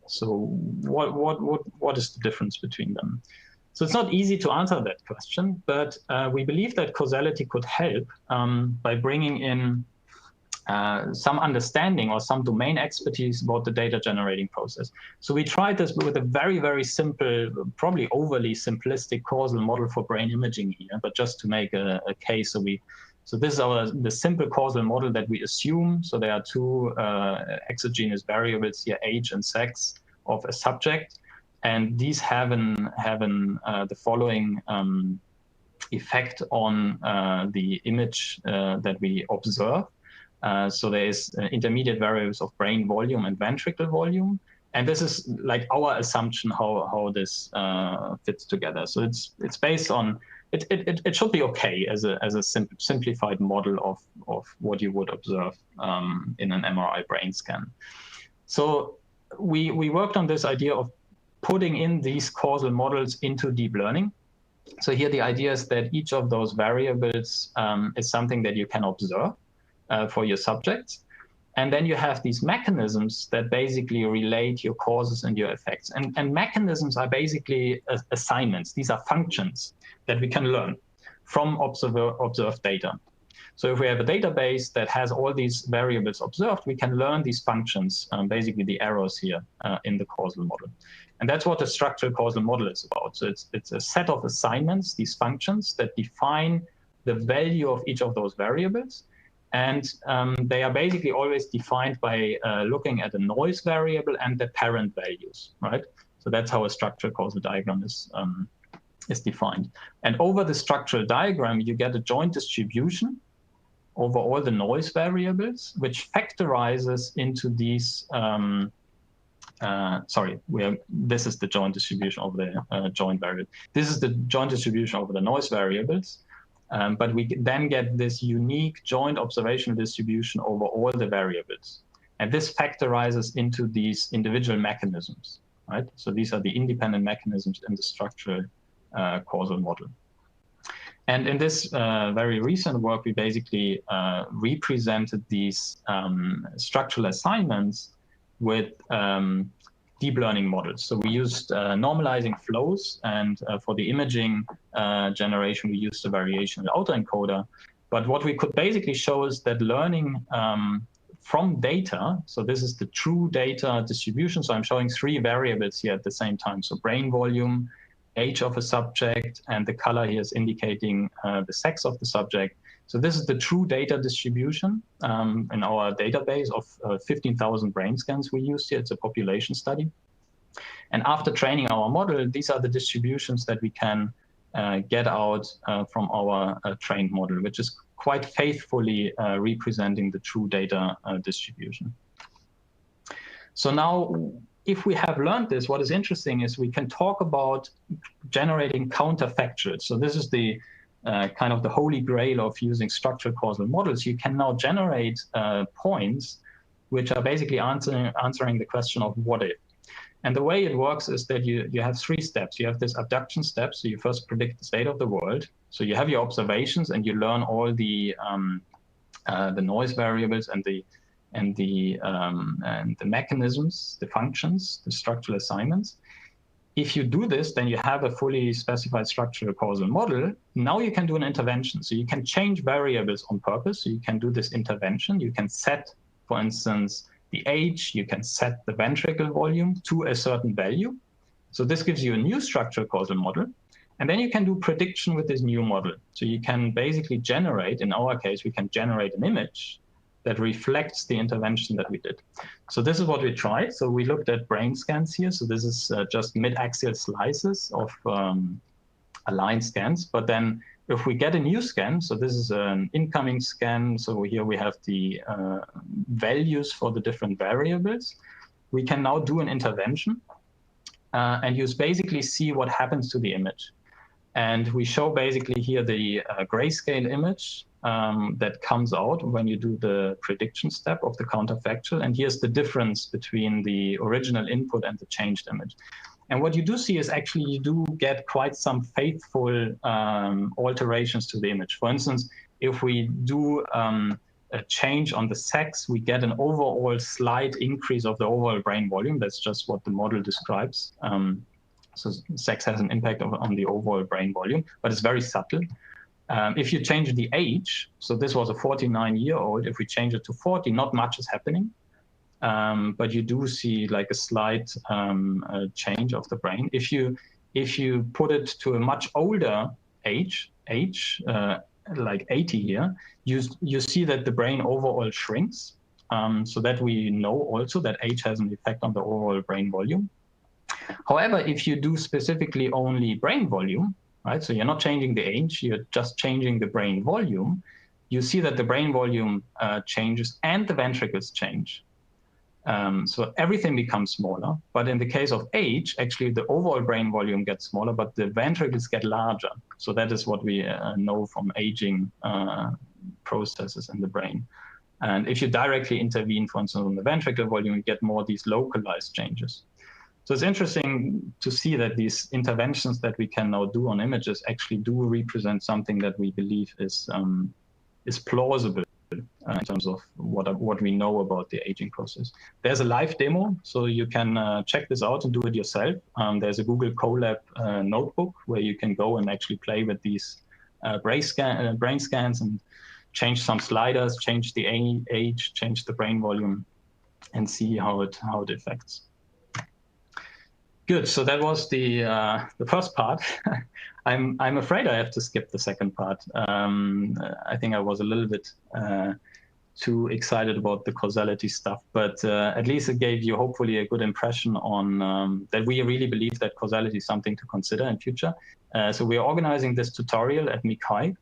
So what is the difference between them? So it's not easy to answer that question, but we believe that causality could help by bringing in some understanding or some domain expertise about the data generating process. So we tried this with a very, very simple, probably overly simplistic causal model for brain imaging here, but just to make a case. So this is the simple causal model that we assume. So there are two exogenous variables here, age and sex of a subject. And these have the following effect on the image that we observe. So there is intermediate variables of brain volume and ventricle volume. And this is like our assumption how this fits together. So it's based on, it should be okay as a simplified model of what you would observe in an MRI brain scan. So we worked on this idea of putting in these causal models into deep learning. So here the idea is that each of those variables is something that you can observe for your subjects. And then you have these mechanisms that basically relate your causes and your effects. And mechanisms are basically assignments. These are functions that we can learn from observed data. So if we have a database that has all these variables observed, we can learn these functions, basically the errors here in the causal model. And that's what a structural causal model is about. So it's a set of assignments, these functions that define the value of each of those variables. And they are basically always defined by looking at a noise variable and the parent values, right? So that's how a structural causal diagram is defined. And over the structural diagram, you get a joint distribution over all the noise variables, which factorizes into these, this is the joint distribution of the joint variable. This is the joint distribution over the noise variables. But we then get this unique joint observational distribution over all the variables. And this factorizes into these individual mechanisms, right? So these are the independent mechanisms in the structural causal model. And in this very recent work, we basically represented these structural assignments with deep learning models. So we used normalizing flows, and for the imaging generation, we used a variational autoencoder. But what we could basically show is that learning from data, so this is the true data distribution. So I'm showing three variables here at the same time. So brain volume, age of a subject, and the color here is indicating the sex of the subject. So this is the true data distribution in our database of 15,000 brain scans we used here. It's a population study. And after training our model, these are the distributions that we can get out from our trained model, which is quite faithfully representing the true data distribution. So now, if we have learned this, what is interesting is we can talk about generating counterfactuals. So this is the kind of the holy grail of using structural causal models. You can now generate points which are basically answering the question of what if. And the way it works is that you have 3 steps. You have this abduction step. So you first predict the state of the world. So you have your observations and you learn all the noise variables and the mechanisms, the functions, the structural assignments. If you do this, then you have a fully specified structural causal model. Now you can do an intervention. So you can change variables on purpose. So you can do this intervention. You can set, for instance, the age. You can set the ventricle volume to a certain value. So this gives you a new structural causal model. And then you can do prediction with this new model. So you can basically generate, in our case, we can generate an image that reflects the intervention that we did. So this is what we tried. So we looked at brain scans here. So this is just mid-axial slices of aligned scans. But then if we get a new scan, so this is an incoming scan. So here we have the values for the different variables. We can now do an intervention and you basically see what happens to the image. And we show basically here the grayscale image that comes out when you do the prediction step of the counterfactual. And here's the difference between the original input and the changed image. And what you do see is actually you do get quite some faithful alterations to the image. For instance, if we do a change on the sex, we get an overall slight increase of the overall brain volume. That's just what the model describes. So sex has an impact on the overall brain volume, but it's very subtle. If you change the age, so this was a 49-year-old, if we change it to 40, not much is happening. But you do see like a slight change of the brain. If you put it to a much older age, like 80 here, you see that the brain overall shrinks. So that we know also that age has an effect on the overall brain volume. However, if you do specifically only brain volume, right? So you're not changing the age, you're just changing the brain volume. You see that the brain volume changes and the ventricles change. So everything becomes smaller, but in the case of age, actually the overall brain volume gets smaller, but the ventricles get larger. So that is what we know from aging processes in the brain. And if you directly intervene, for instance, on the ventricle volume, you get more of these localized changes. So it's interesting to see that these interventions that we can now do on images actually do represent something that we believe is plausible. In terms of what we know about the aging process. There's a live demo, so you can check this out and do it yourself. There's a Google Colab notebook where you can go and actually play with these brain scans and change some sliders, change the age, change the brain volume, and see how it affects. Good. So that was the first part. I'm afraid I have to skip the second part. I think I was a little bit too excited about the causality stuff, but at least it gave you hopefully a good impression on that we really believe that causality is something to consider in future. So we're organizing this tutorial at Mikai.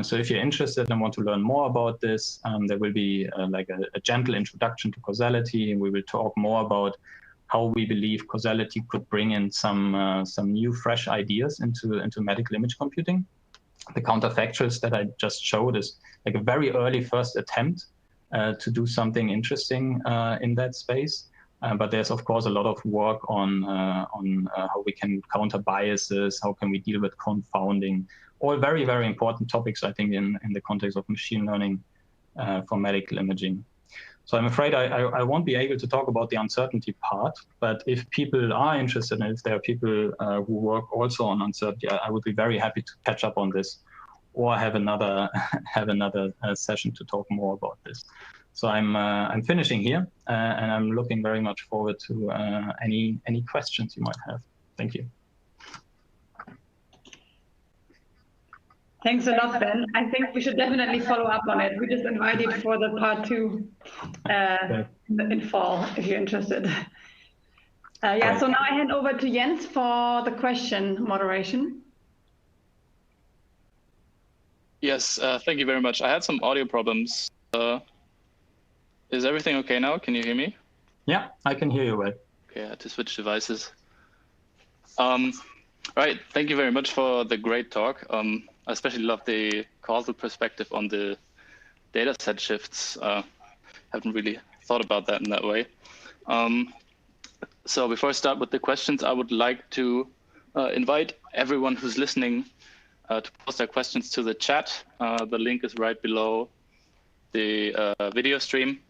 So if you're interested and want to learn more about this, there will be like a gentle introduction to causality, and we will talk more about how we believe causality could bring in some new, fresh ideas into medical image computing. The counterfactuals that I just showed is like a very early first attempt to do something interesting in that space. But there's, of course, a lot of work on how we can counter biases, how can we deal with confounding, all very, very important topics, I think, in the context of machine learning for medical imaging. So I'm afraid I won't be able to talk about the uncertainty part, but if people are interested and if there are people who work also on uncertainty, I would be very happy to catch up on this or have another session to talk more about this. So I'm finishing here and I'm looking very much forward to any questions you might have. Thank you. Thanks a lot, Ben. I think we should definitely follow up on it. We just invited for the part 2 in fall, if you're interested. Yeah, so now I hand over to Jens for the question moderation. Yes, thank you very much. I had some audio problems. Is everything okay now? Can you hear me? Yeah, I can hear you well. Okay, I had to switch devices. Right, thank you very much for the great talk. I especially love the causal perspective on the dataset shifts. Haven't really thought about that in that way. So before I start with the questions, I would like to invite everyone who's listening to post their questions to the chat. The link is right below the video stream.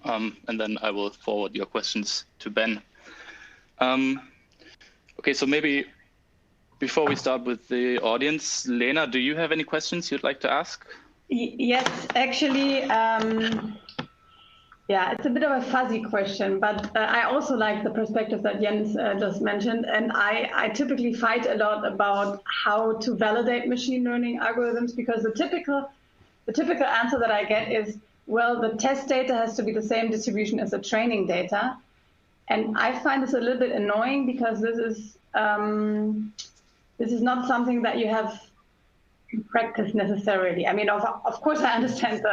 And then I will forward your questions to Ben. Okay, so maybe before we start with the audience, Lena, do you have any questions you'd like to ask? Yes, actually, yeah, it's a bit of a fuzzy question, but I also like the perspective that Jens just mentioned. And I typically fight a lot about how to validate machine learning algorithms, because the typical answer that I get is, well, the test data has to be the same distribution as the training data. And I find this a little bit annoying, because this is not something that you have in practice necessarily. I mean, of course, I understand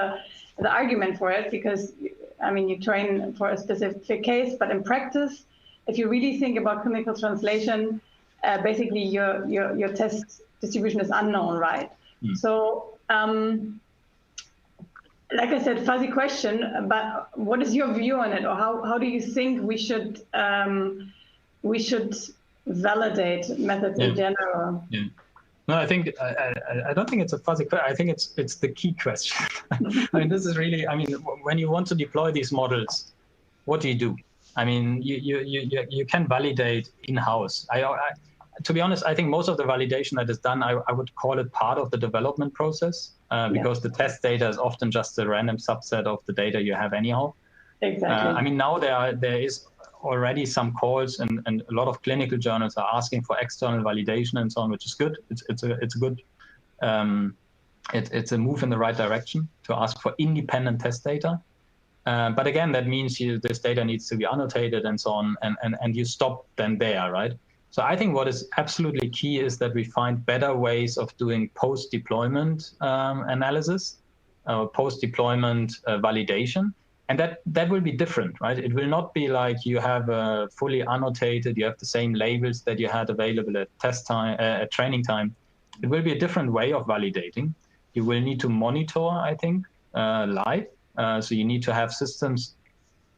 the argument for it, because, I mean, you train for a specific case, but in practice, if you really think about clinical translation, basically your test distribution is unknown, right? So, like I said, fuzzy question, but what is your view on it, or how do you think we should validate methods in general? Yeah. No, I think I don't think it's a fuzzy question. I think it's the key question. I mean, this is really. I mean, when you want to deploy these models, what do you do? I mean, you can validate in-house. To be honest, I think most of the validation that is done, I would call it part of the development process, because the test data is often just a random subset of the data you have anyhow. Exactly. I mean, now there is already some calls, and a lot of clinical journals are asking for external validation and so on, which is good. It's a good, it's a move in the right direction to ask for independent test data. But again, that means this data needs to be annotated and so on, and you stop then there, right? So I think what is absolutely key is that we find better ways of doing post-deployment analysis, post-deployment validation. And that will be different, right? It will not be like you have fully annotated, you have the same labels that you had available at test time, at training time. It will be a different way of validating. You will need to monitor, I think, live. So you need to have systems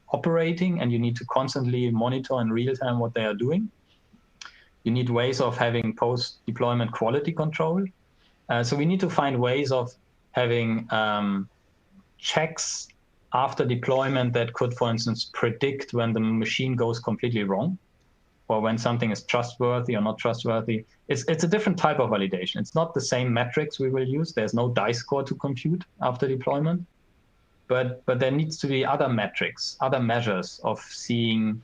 operating, and you need to constantly monitor in real time what they are doing. You need ways of having post-deployment quality control. So we need to find ways of having checks after deployment that could, for instance, predict when the machine goes completely wrong, or when something is trustworthy or not trustworthy. It's a different type of validation. It's not the same metrics we will use. There's no dice score to compute after deployment, but there needs to be other metrics, other measures of seeing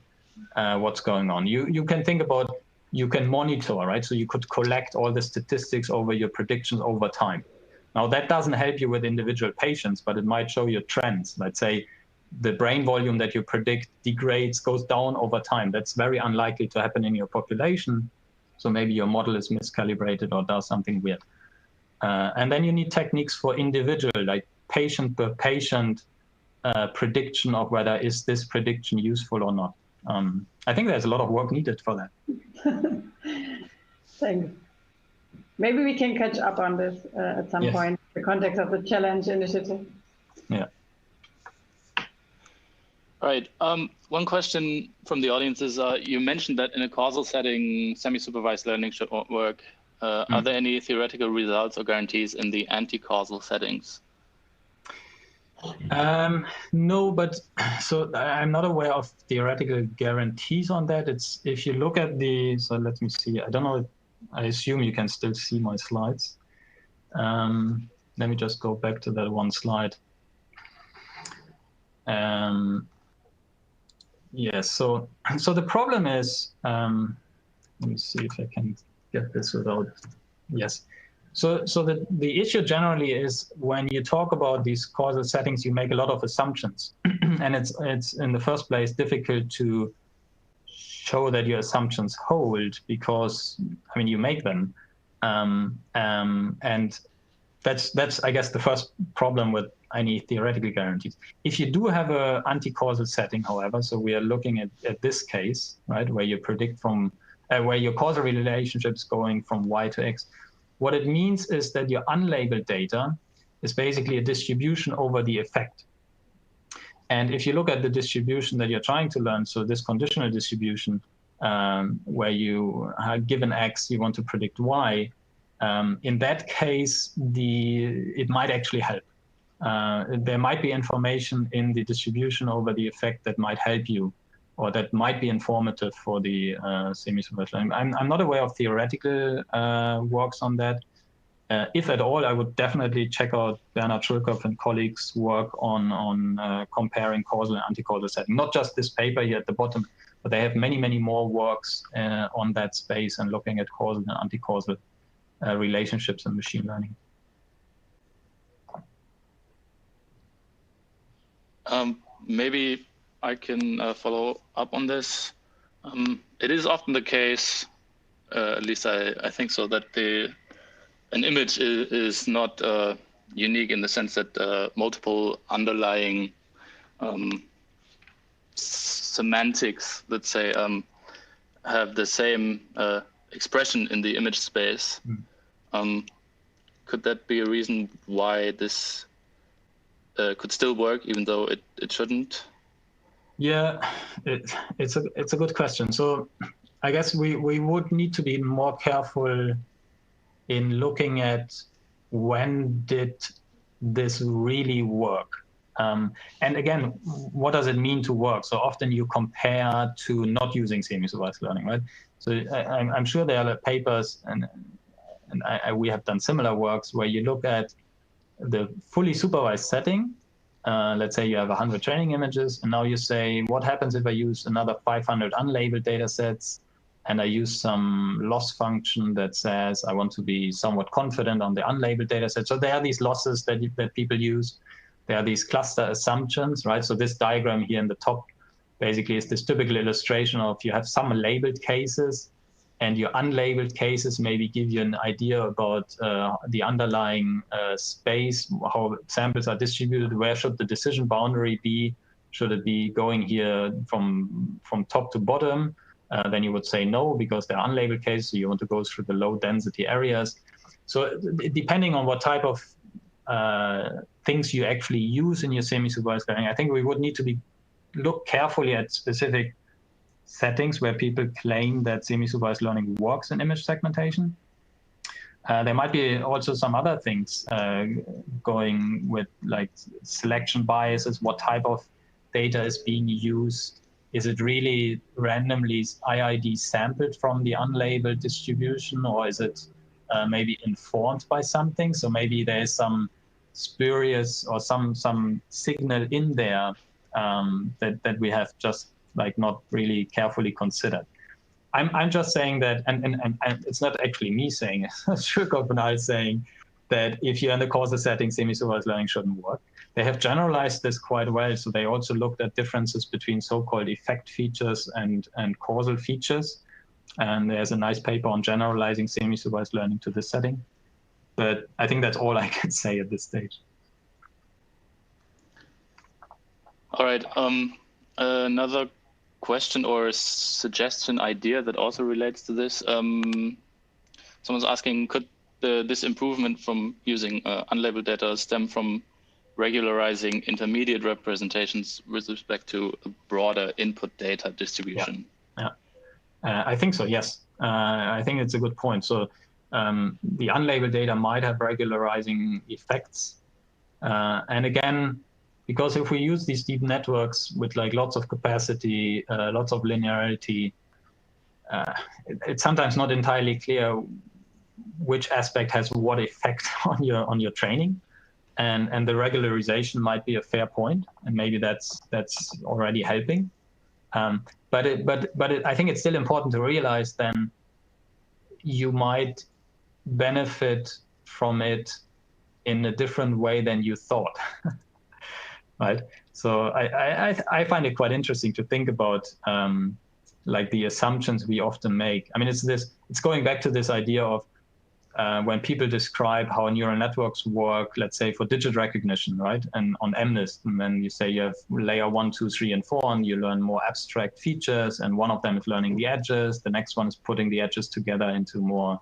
what's going on. You can think about, you can monitor, right? So you could collect all the statistics over your predictions over time. Now, that doesn't help you with individual patients, but it might show you trends. Let's say the brain volume that you predict degrades, goes down over time. That's very unlikely to happen in your population. So maybe your model is miscalibrated or does something weird. And then you need techniques for individual, like patient per patient prediction of whether is this prediction useful or not. I think there's a lot of work needed for that. Thanks. Maybe we can catch up on this at some point in the context of the challenge initiative. Yeah. All right. One question from the audience is, you mentioned that in a causal setting, semi-supervised learning should work. Are there any theoretical results or guarantees in the anti-causal settings? No, but so I'm not aware of theoretical guarantees on that. It's, if you look at the, so let me see, I don't know, I assume you can still see my slides. Let me just go back to that one slide. Yes, so the problem is, let me see if I can get this without, yes. So the issue generally is when you talk about these causal settings, you make a lot of assumptions, and it's in the first place difficult to show that your assumptions hold because I mean you make them, and that's I guess the first problem with any theoretical guarantees. If you do have a anti-causal setting, however, so we are looking at this case, right, where you predict from where your causal relationship is going from Y to X. What it means is that your unlabeled data is basically a distribution over the effect. And if you look at the distribution that you're trying to learn, so this conditional distribution, where you have given X, you want to predict Y, in that case, it might actually help. There might be information in the distribution over the effect that might help you, or that might be informative for the semi-supervised learning. I'm not aware of theoretical works on that. If at all, I would definitely check out Bernhard Schulkopf and colleagues' work on comparing causal and anti-causal setting. Not just this paper here at the bottom, but they have many, many more works on that space and looking at causal and anti-causal relationships in machine learning. Maybe I can follow up on this. It is often the case, at least I think so, that an image is not unique in the sense that multiple underlying semantics, let's say, have the same expression in the image space. Could that be a reason why this could still work, even though it shouldn't? Yeah, it's a good question. So I guess we would need to be more careful in looking at when did this really work. And again, what does it mean to work? So often you compare to not using semi-supervised learning, right? So I'm sure there are papers, and we have done similar works where you look at the fully supervised setting. Let's say you have 100 training images, and now you say, what happens if I use another 500 unlabeled data sets, and I use some loss function that says I want to be somewhat confident on the unlabeled data set. So there are these losses that people use. There are these cluster assumptions, right? So this diagram here in the top basically is this typical illustration of you have some labeled cases, and your unlabeled cases maybe give you an idea about the underlying space, how samples are distributed, where should the decision boundary be? Should it be going here from top to bottom? Then you would say no, because they're unlabeled cases, so you want to go through the low density areas. So depending on what type of things you actually use in your semi-supervised learning, I think we would need to look carefully at specific settings where people claim that semi-supervised learning works in image segmentation. There might be also some other things going with, like selection biases. What type of data is being used? Is it really randomly IID sampled from the unlabeled distribution, or is it maybe informed by something? So maybe there is some spurious or some signal in there that we have just like not really carefully considered. I'm just saying that, and it's not actually me saying it, Schulkopf and I saying that if you're in the causal setting, semi-supervised learning shouldn't work. They have generalized this quite well. So they also looked at differences between so-called effect features and causal features. And there's a nice paper on generalizing semi-supervised learning to this setting. But I think that's all I can say at this stage. All right. Another question or suggestion idea that also relates to this. Someone's asking, could this improvement from using unlabeled data stem from regularizing intermediate representations with respect to a broader input data distribution? Yeah. I think so, yes. I think it's a good point. So the unlabeled data might have regularizing effects. And again, because if we use these deep networks with like lots of capacity, lots of linearity, it's sometimes not entirely clear which aspect has what effect on your training, and the regularization might be a fair point, and maybe that's already helping. But I think it's still important to realize then you might benefit from it in a different way than you thought, right? So I find it quite interesting to think about like the assumptions we often make. I mean, it's going back to this idea of when people describe how neural networks work, let's say for digit recognition, right? And on MNIST, and then you say you have layer 1, 2, 3, and 4, and you learn more abstract features, and one of them is learning the edges, the next one is putting the edges together into more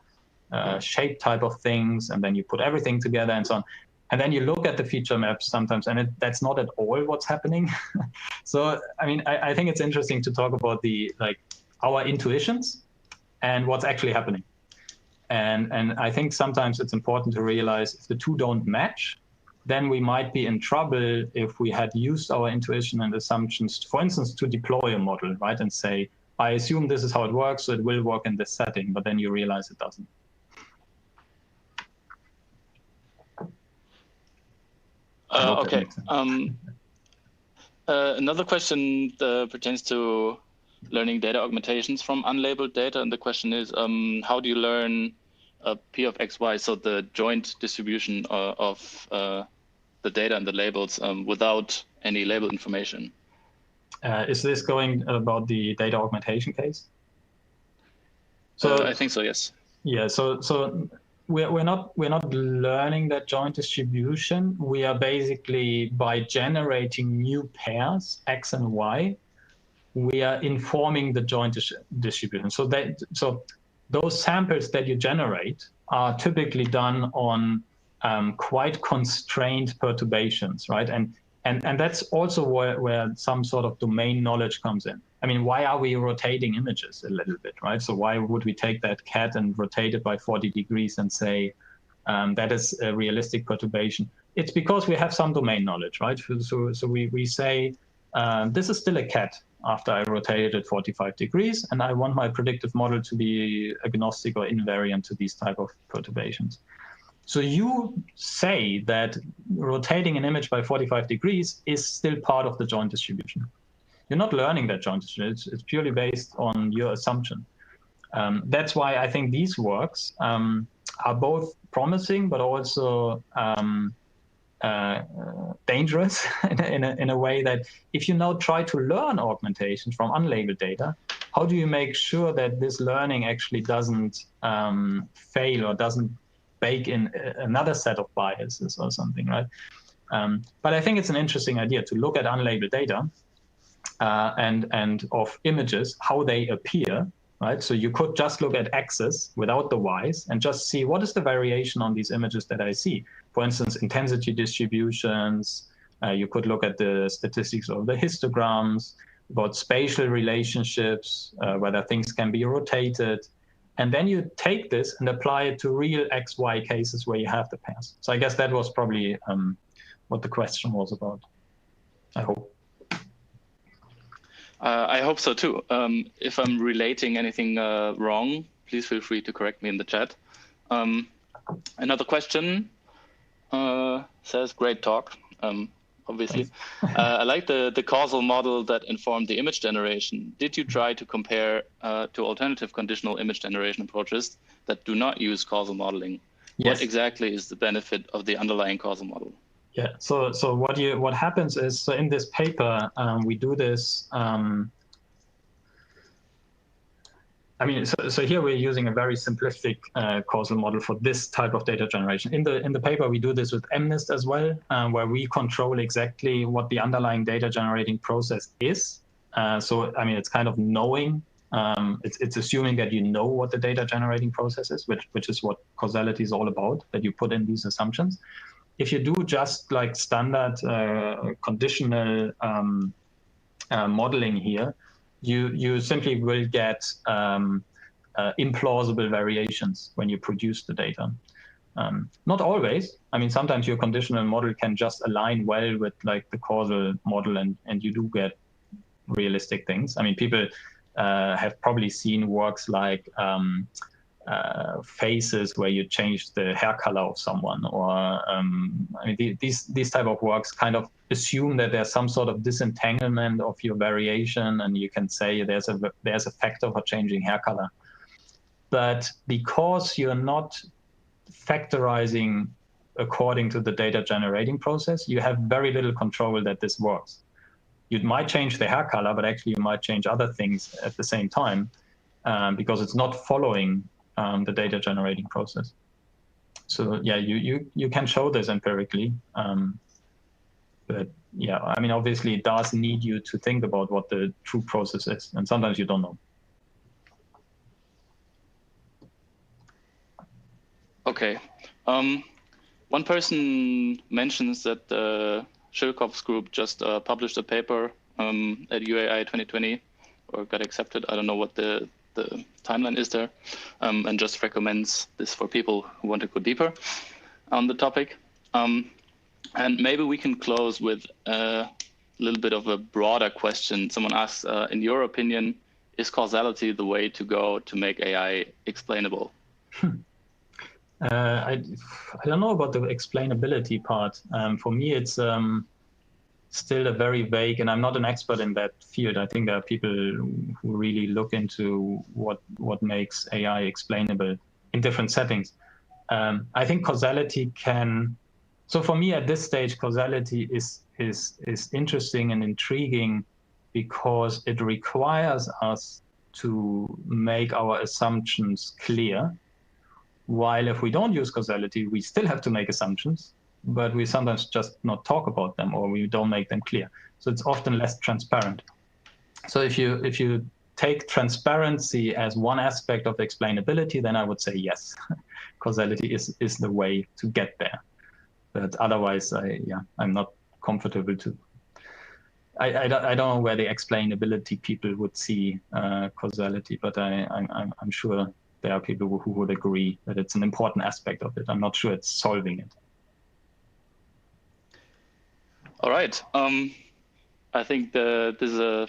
shape type of things, and then you put everything together and so on. And then you look at the feature maps sometimes, and that's not at all what's happening. So, I mean, I think it's interesting to talk about our intuitions and what's actually happening. And I think sometimes it's important to realize if the two don't match, then we might be in trouble if we had used our intuition and assumptions, for instance, to deploy a model, right? And say, I assume this is how it works, so it will work in this setting, but then you realize it doesn't. Okay. Another question pertains to learning data augmentations from unlabeled data. And the question is, how do you learn P of XY, so the joint distribution of the data and the labels without any label information? Is this going about the data augmentation case? So I think so, yes. Yeah, so we're not learning that joint distribution. We are basically, by generating new pairs, X and Y, we are informing the joint distribution. So those samples that you generate are typically done on quite constrained perturbations, right? And that's also where some sort of domain knowledge comes in. I mean, why are we rotating images a little bit, right? So why would we take that cat and rotate it by 40 degrees and say that is a realistic perturbation? It's because we have some domain knowledge, right? So we say, this is still a cat after I rotated it 45 degrees, and I want my predictive model to be agnostic or invariant to these type of perturbations. So you say that rotating an image by 45 degrees is still part of the joint distribution. You're not learning that joint distribution. It's purely based on your assumption. That's why I think these works are both promising, but also dangerous in a way that if you now try to learn augmentation from unlabeled data, how do you make sure that this learning actually doesn't fail or doesn't bake in another set of biases or something, right? But I think it's an interesting idea to look at unlabeled data and of images, how they appear, right? So you could just look at X's without the Y's and just see what is the variation on these images that I see. For instance, intensity distributions. You could look at the statistics of the histograms, about spatial relationships, whether things can be rotated. And then you take this and apply it to real XY cases where you have the pairs. So I guess that was probably what the question was about, I hope. I hope so too. If I'm relating anything wrong, please feel free to correct me in the chat. Another question says, great talk, obviously. I like the causal model that informed the image generation. Did you try to compare to alternative conditional image generation approaches that do not use causal modeling? Yes. What exactly is the benefit of the underlying causal model? Yeah, so what happens is, so in this paper, we do this, I mean, so here we're using a very simplistic causal model for this type of data generation. In the paper, we do this with MNIST as well, where we control exactly what the underlying data generating process is. So, I mean, it's kind of knowing, it's assuming that you know what the data generating process is, which is what causality is all about, that you put in these assumptions. If you do just like standard conditional modeling here, you simply will get implausible variations when you produce the data. Not always. I mean, sometimes your conditional model can just align well with like the causal model, and you do get realistic things. I mean, people have probably seen works like faces where you change the hair color of someone, or I mean, these type of works kind of assume that there's some sort of disentanglement of your variation, and you can say there's a factor for changing hair color. But because you're not factorizing according to the data generating process, you have very little control that this works. You might change the hair color, but actually you might change other things at the same time because it's not following the data generating process. So yeah, you can show this empirically, but yeah, I mean, obviously it does need you to think about what the true process is, and sometimes you don't know. Okay. One person mentions that the Shilkov's group just published a paper at UAI 2020, or got accepted. I don't know what the timeline is there, and just recommends this for people who want to go deeper on the topic. And maybe we can close with a little bit of a broader question. Someone asks, in your opinion, is causality the way to go to make AI explainable? I don't know about the explainability part. For me, it's still a very vague, and I'm not an expert in that field. I think there are people who really look into what makes AI explainable in different settings. I think causality can. So for me, at this stage, causality is interesting and intriguing because it requires us to make our assumptions clear. While if we don't use causality, we still have to make assumptions, but we sometimes just not talk about them, or we don't make them clear. So it's often less transparent. So if you take transparency as one aspect of explainability, then I would say yes, causality is the way to get there. But otherwise, I'm not comfortable to. I don't know where the explainability people would see causality, but I'm sure there are people who would agree that it's an important aspect of it. I'm not sure it's solving it. All right. I think this is a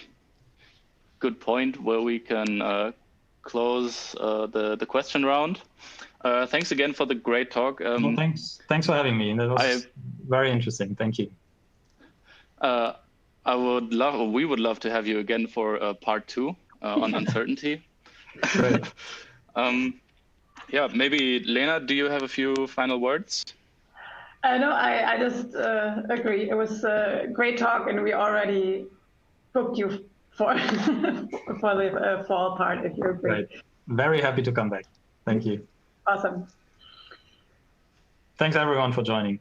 good point where we can close the question round. Thanks again for the great talk. Well, thanks for having me. That was very interesting. Thank you. We would love to have you again for part 2 on uncertainty. Great. Yeah, maybe Lena, do you have a few final words? No, I just agree. It was a great talk, and we already booked you for the fall part, if you agree. Right. Very happy to come back. Thank you. Awesome. Thanks everyone for joining.